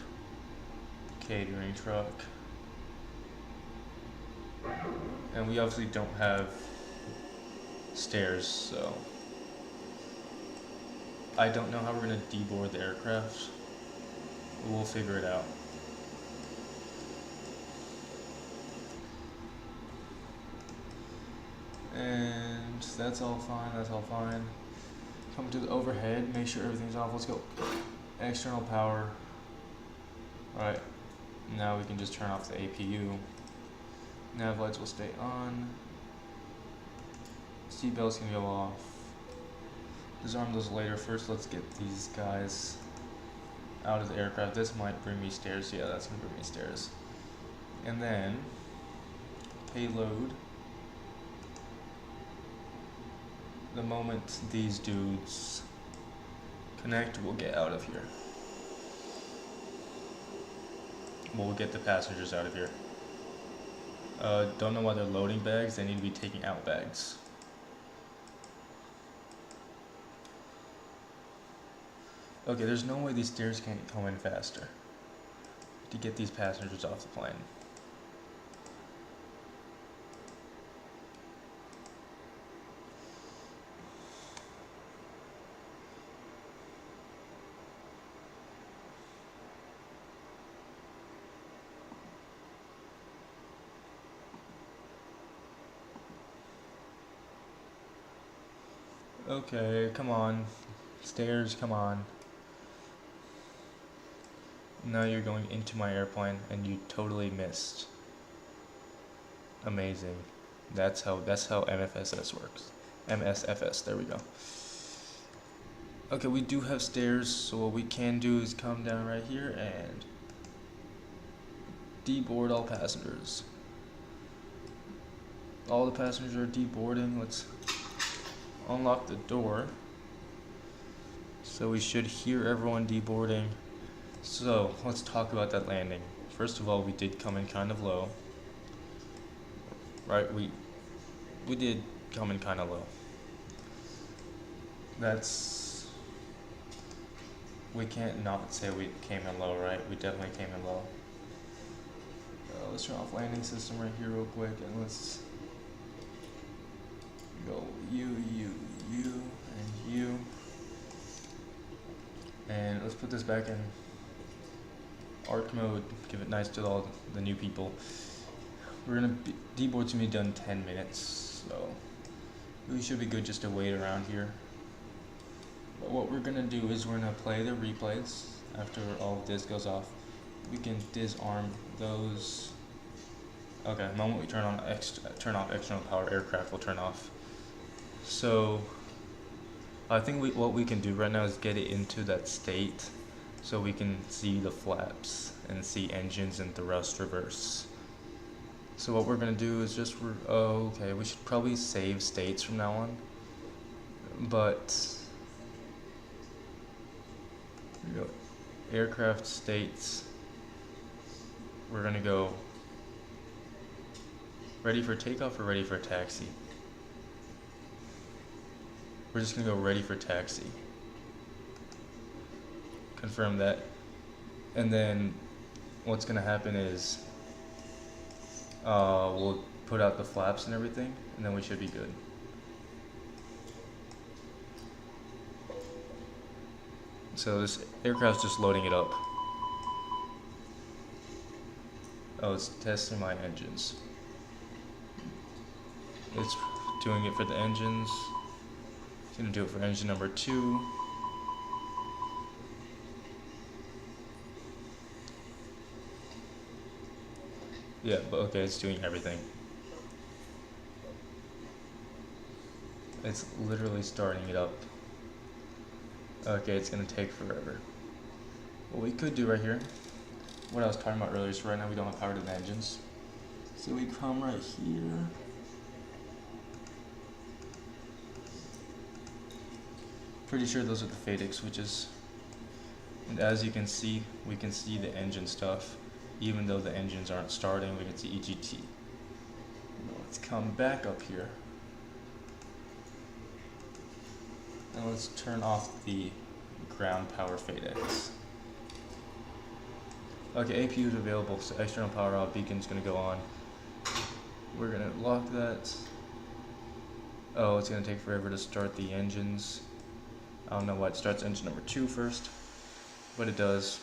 catering truck, and we obviously don't have stairs, so I don't know how we're going to deboard the aircraft. We'll figure it out. And that's all fine, that's all fine. Come to the overhead, make sure everything's off. Let's go. External power. Alright, now we can just turn off the APU. Nav lights will stay on. Seatbelts can go off. Disarm those later. First, let's get these guys out of the aircraft. This might bring me stairs. Yeah, that's gonna bring me stairs. And then payload. The moment these dudes connect, we'll get out of here. We'll get the passengers out of here. Don't know why they're loading bags. They need to be taking out bags. Okay, there's no way these stairs can't come in faster to get these passengers off the plane. Okay, come on. Stairs, come on. Now you're going into my airplane and you totally missed. Amazing. That's how MFSS works. MSFS, there we go. Okay, we do have stairs, so what we can do is come down right here and deboard all passengers. All the passengers are deboarding. Let's unlock the door. So we should hear everyone deboarding. So let's talk about that landing. First of all, we did come in kind of low. Right, we did come in kind of low. We can't not say we came in low, right? We definitely came in low. Let's turn off landing system right here real quick, and let's go you, and you. And let's put this back in arc mode, give it nice to all the new people. We're gonna deboard's gonna be done 10 minutes, so we should be good just to wait around here. But what we're gonna do is we're gonna play the replays after all of this goes off. We can disarm those. Okay, the moment we turn off external power, aircraft will turn off. So I think what we can do right now is get it into that state so we can see the flaps and see engines and thrust reverse. So what we're gonna do is just okay, we should probably save states from now on. But here we go. Aircraft states. We're gonna go ready for takeoff or ready for taxi. We're just gonna go ready for taxi. Confirm that. And then what's gonna happen is we'll put out the flaps and everything, and then we should be good. So this aircraft's just loading it up. Oh, it's testing my engines. It's doing it for the engines. It's gonna do it for engine number 2. Yeah, but okay, it's doing everything. It's literally starting it up. Okay, it's gonna take forever. What we could do right here, what I was talking about earlier, so right now we don't have power to the engines. So we come right here. Pretty sure those are the FADEC switches. And as you can see, we can see the engine stuff. Even though the engines aren't starting, we can see EGT. Now let's come back up here. And let's turn off the ground power FADECs. Okay, APU is available, so external power off, beacon's gonna go on. We're gonna lock that. Oh, it's gonna take forever to start the engines. I don't know why it starts engine number 2 first, but it does.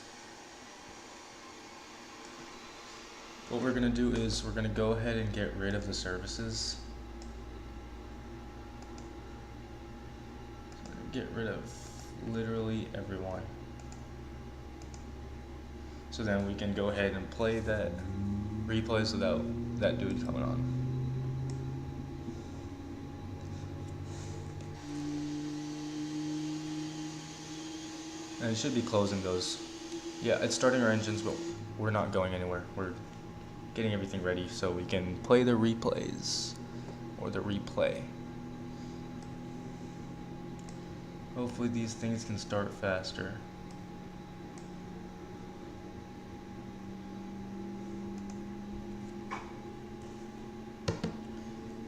What we're gonna do is we're gonna go ahead and get rid of the services. So get rid of literally everyone. So then we can go ahead and play that replays without that dude coming on. And it should be closing those. Yeah, it's starting our engines, but we're not going anywhere. We're getting everything ready so we can play the replays, or the replay. Hopefully these things can start faster.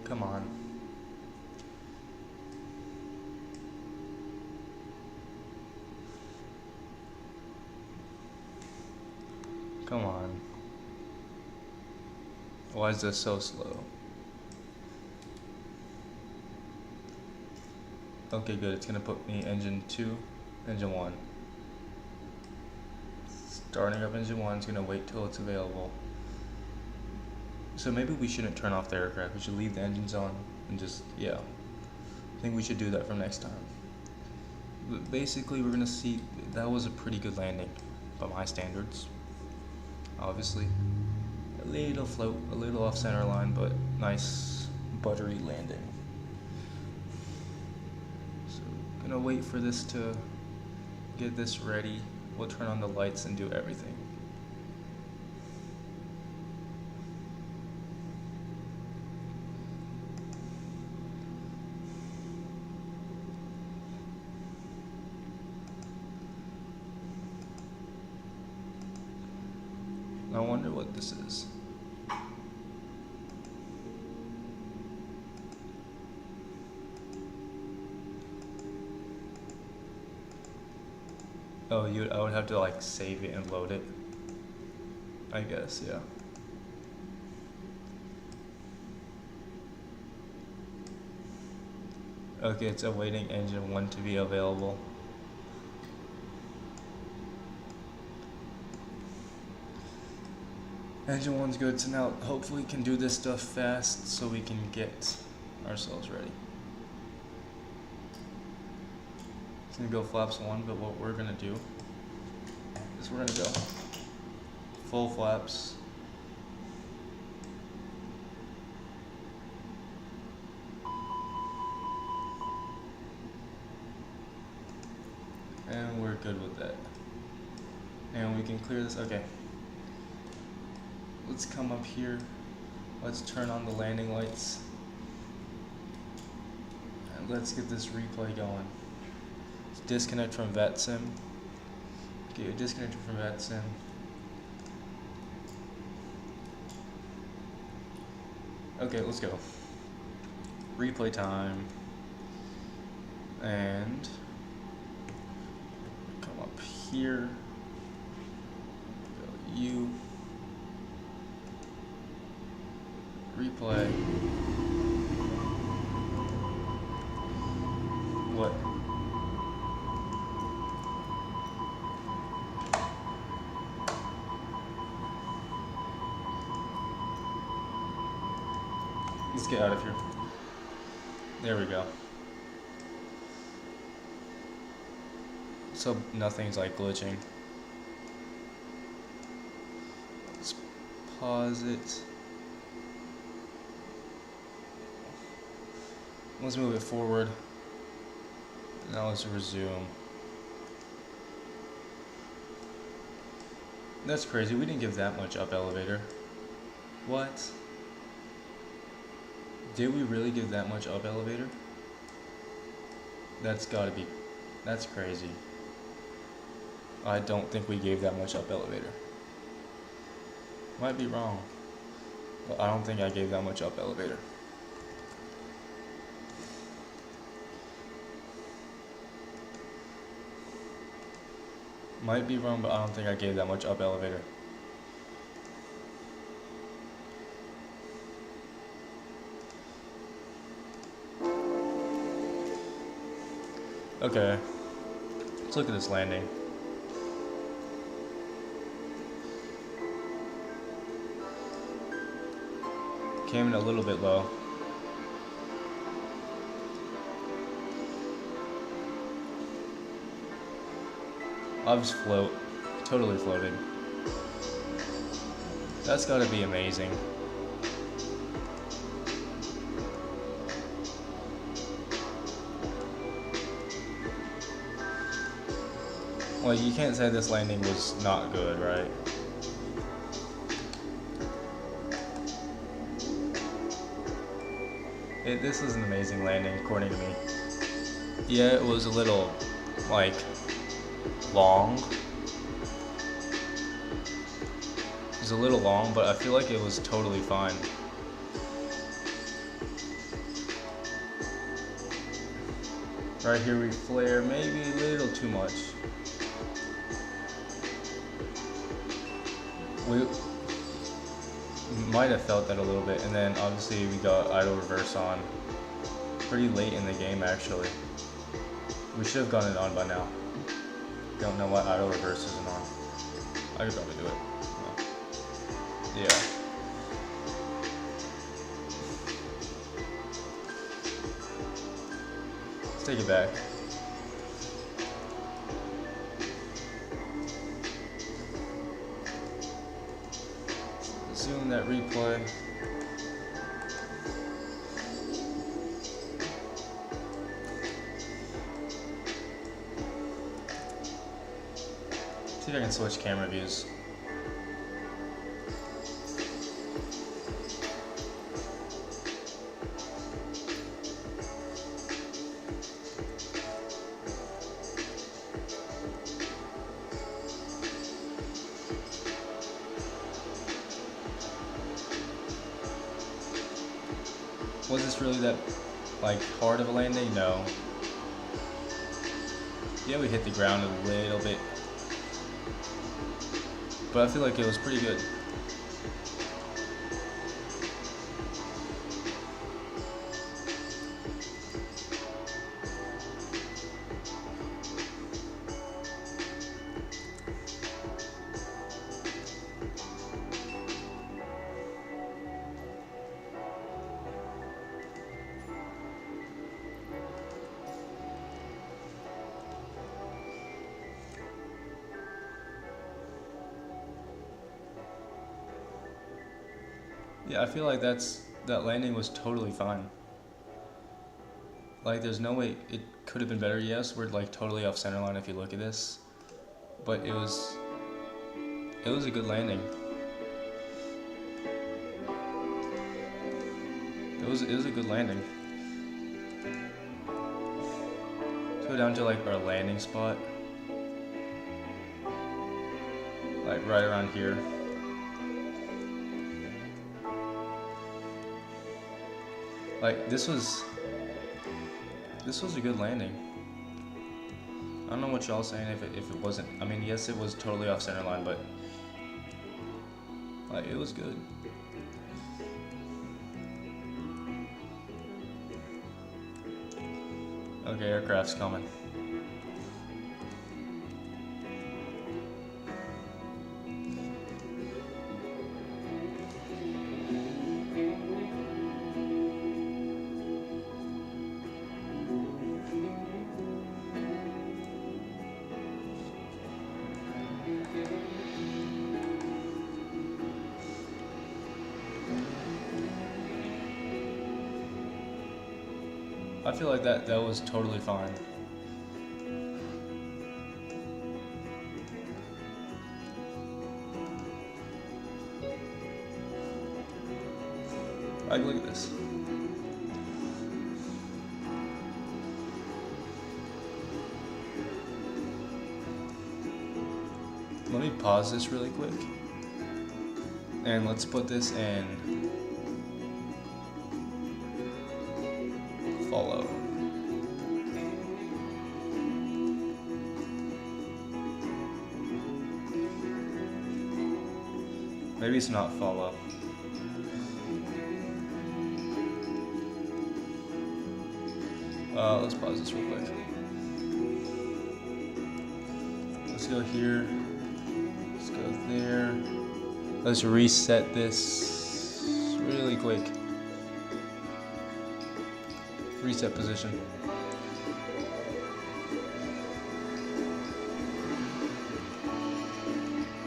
Come on. Come on. Why is this so slow? Okay, good. It's gonna put me engine 2, engine 1. Starting up engine 1 is gonna wait till it's available. So maybe we shouldn't turn off the aircraft. We should leave the engines on and just, yeah. I think we should do that for next time. But basically, we're gonna see, that was a pretty good landing by my standards. Obviously. A little float, a little off center line, but nice buttery landing. So, gonna wait for this to get this ready. We'll turn on the lights and do everything. I wonder what this is. Oh, I would have to like save it and load it. I guess, yeah. Okay, it's awaiting engine 1 to be available. Engine 1's good, so now hopefully we can do this stuff fast so we can get ourselves ready. It's gonna go flaps 1, but what we're gonna do is we're gonna go full flaps. And we're good with that. And we can clear this, okay. Let's come up here. Let's turn on the landing lights. And let's get this replay going. Let's disconnect from VetSim. Okay, disconnected from VetSim. Okay, let's go. Replay time. And come up here. Go U. Replay. What? Let's get out of here. There we go. So nothing's like glitching. Let's pause it. Let's move it forward. Now let's resume. That's crazy. We didn't give that much up elevator. What? Did we really give that much up elevator? That's gotta be. That's crazy. I don't think we gave that much up elevator. Might be wrong. But I don't think I gave that much up elevator. Might be wrong, but I don't think I gave that much up elevator. Okay, let's look at this landing. Came in a little bit low. I'll just float. Totally floated. That's gotta be amazing. Well, you can't say this landing was not good, right? This was an amazing landing, according to me. Yeah, it was a little, like, long. It was a little long, but I feel like it was totally fine. Right here we flare maybe a little too much. We might have felt that a little bit, and then obviously we got idle reverse on pretty late in the game actually. We should have gotten it on by now. Don't know why idle reverse isn't on. I could probably do it. No. Yeah. Let's take it back. Zoom that replay. See if I can switch camera views. Was this really that like hard of a landing? No. Yeah, we hit the ground a little bit, but I feel like it was pretty good. Yeah, I feel like that landing was totally fine. Like, there's no way it could have been better. Yes, we're like totally off center line if you look at this, but it was a good landing. It was a good landing. Let's go down to like our landing spot, like right around here. Like, this was a good landing. I don't know what y'all saying if it wasn't. I mean, yes, it was totally off center line, but like, it was good. Okay, aircraft's coming. I feel like that was totally fine. Like, look at this. Let me pause this really quick. And let's put this in follow. Maybe it's not follow. Let's pause this real quick. Let's go here. Let's go there. Let's reset this really quick. Reset position.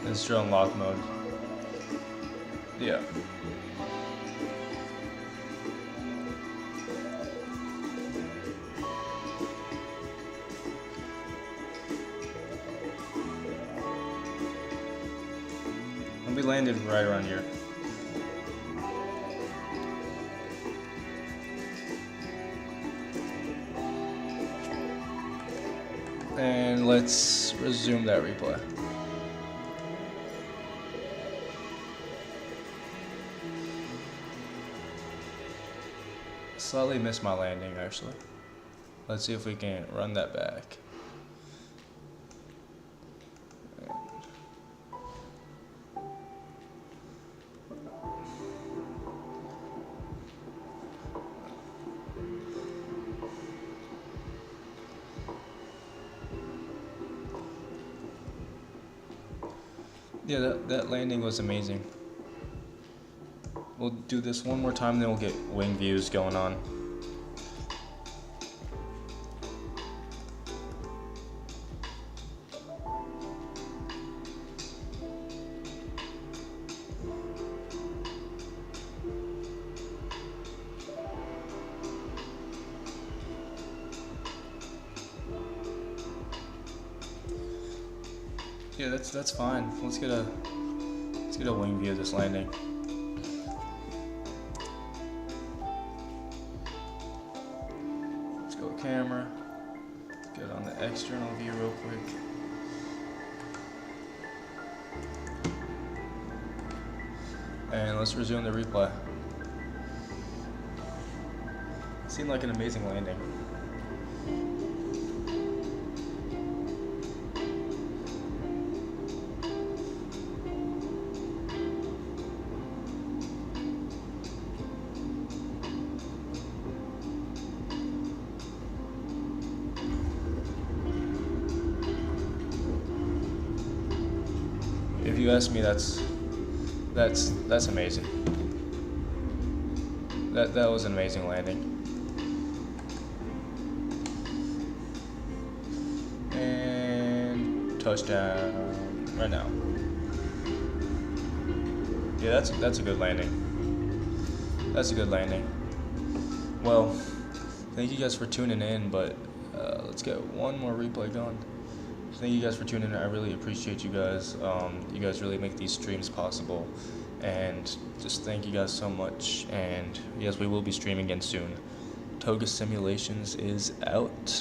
And still in lock mode. Yeah. And we landed right around here. And let's resume that replay. Slightly missed my landing actually. Let's see if we can run that back. Yeah, that landing was amazing. We'll do this one more time, then we'll get wing views going on. Yeah, that's fine. Let's get a wing view of this landing. Let's go camera. Get on the external view real quick. And let's resume the replay. Seemed like an amazing landing. If you ask me, that's amazing. That was an amazing landing. And touchdown right now. Yeah, that's a good landing. That's a good landing. Well, thank you guys for tuning in, but let's get one more replay going. Thank you guys for tuning in. I really appreciate you guys. You guys really make these streams possible. And just thank you guys so much. And yes, we will be streaming again soon. TOGA Simulations is out.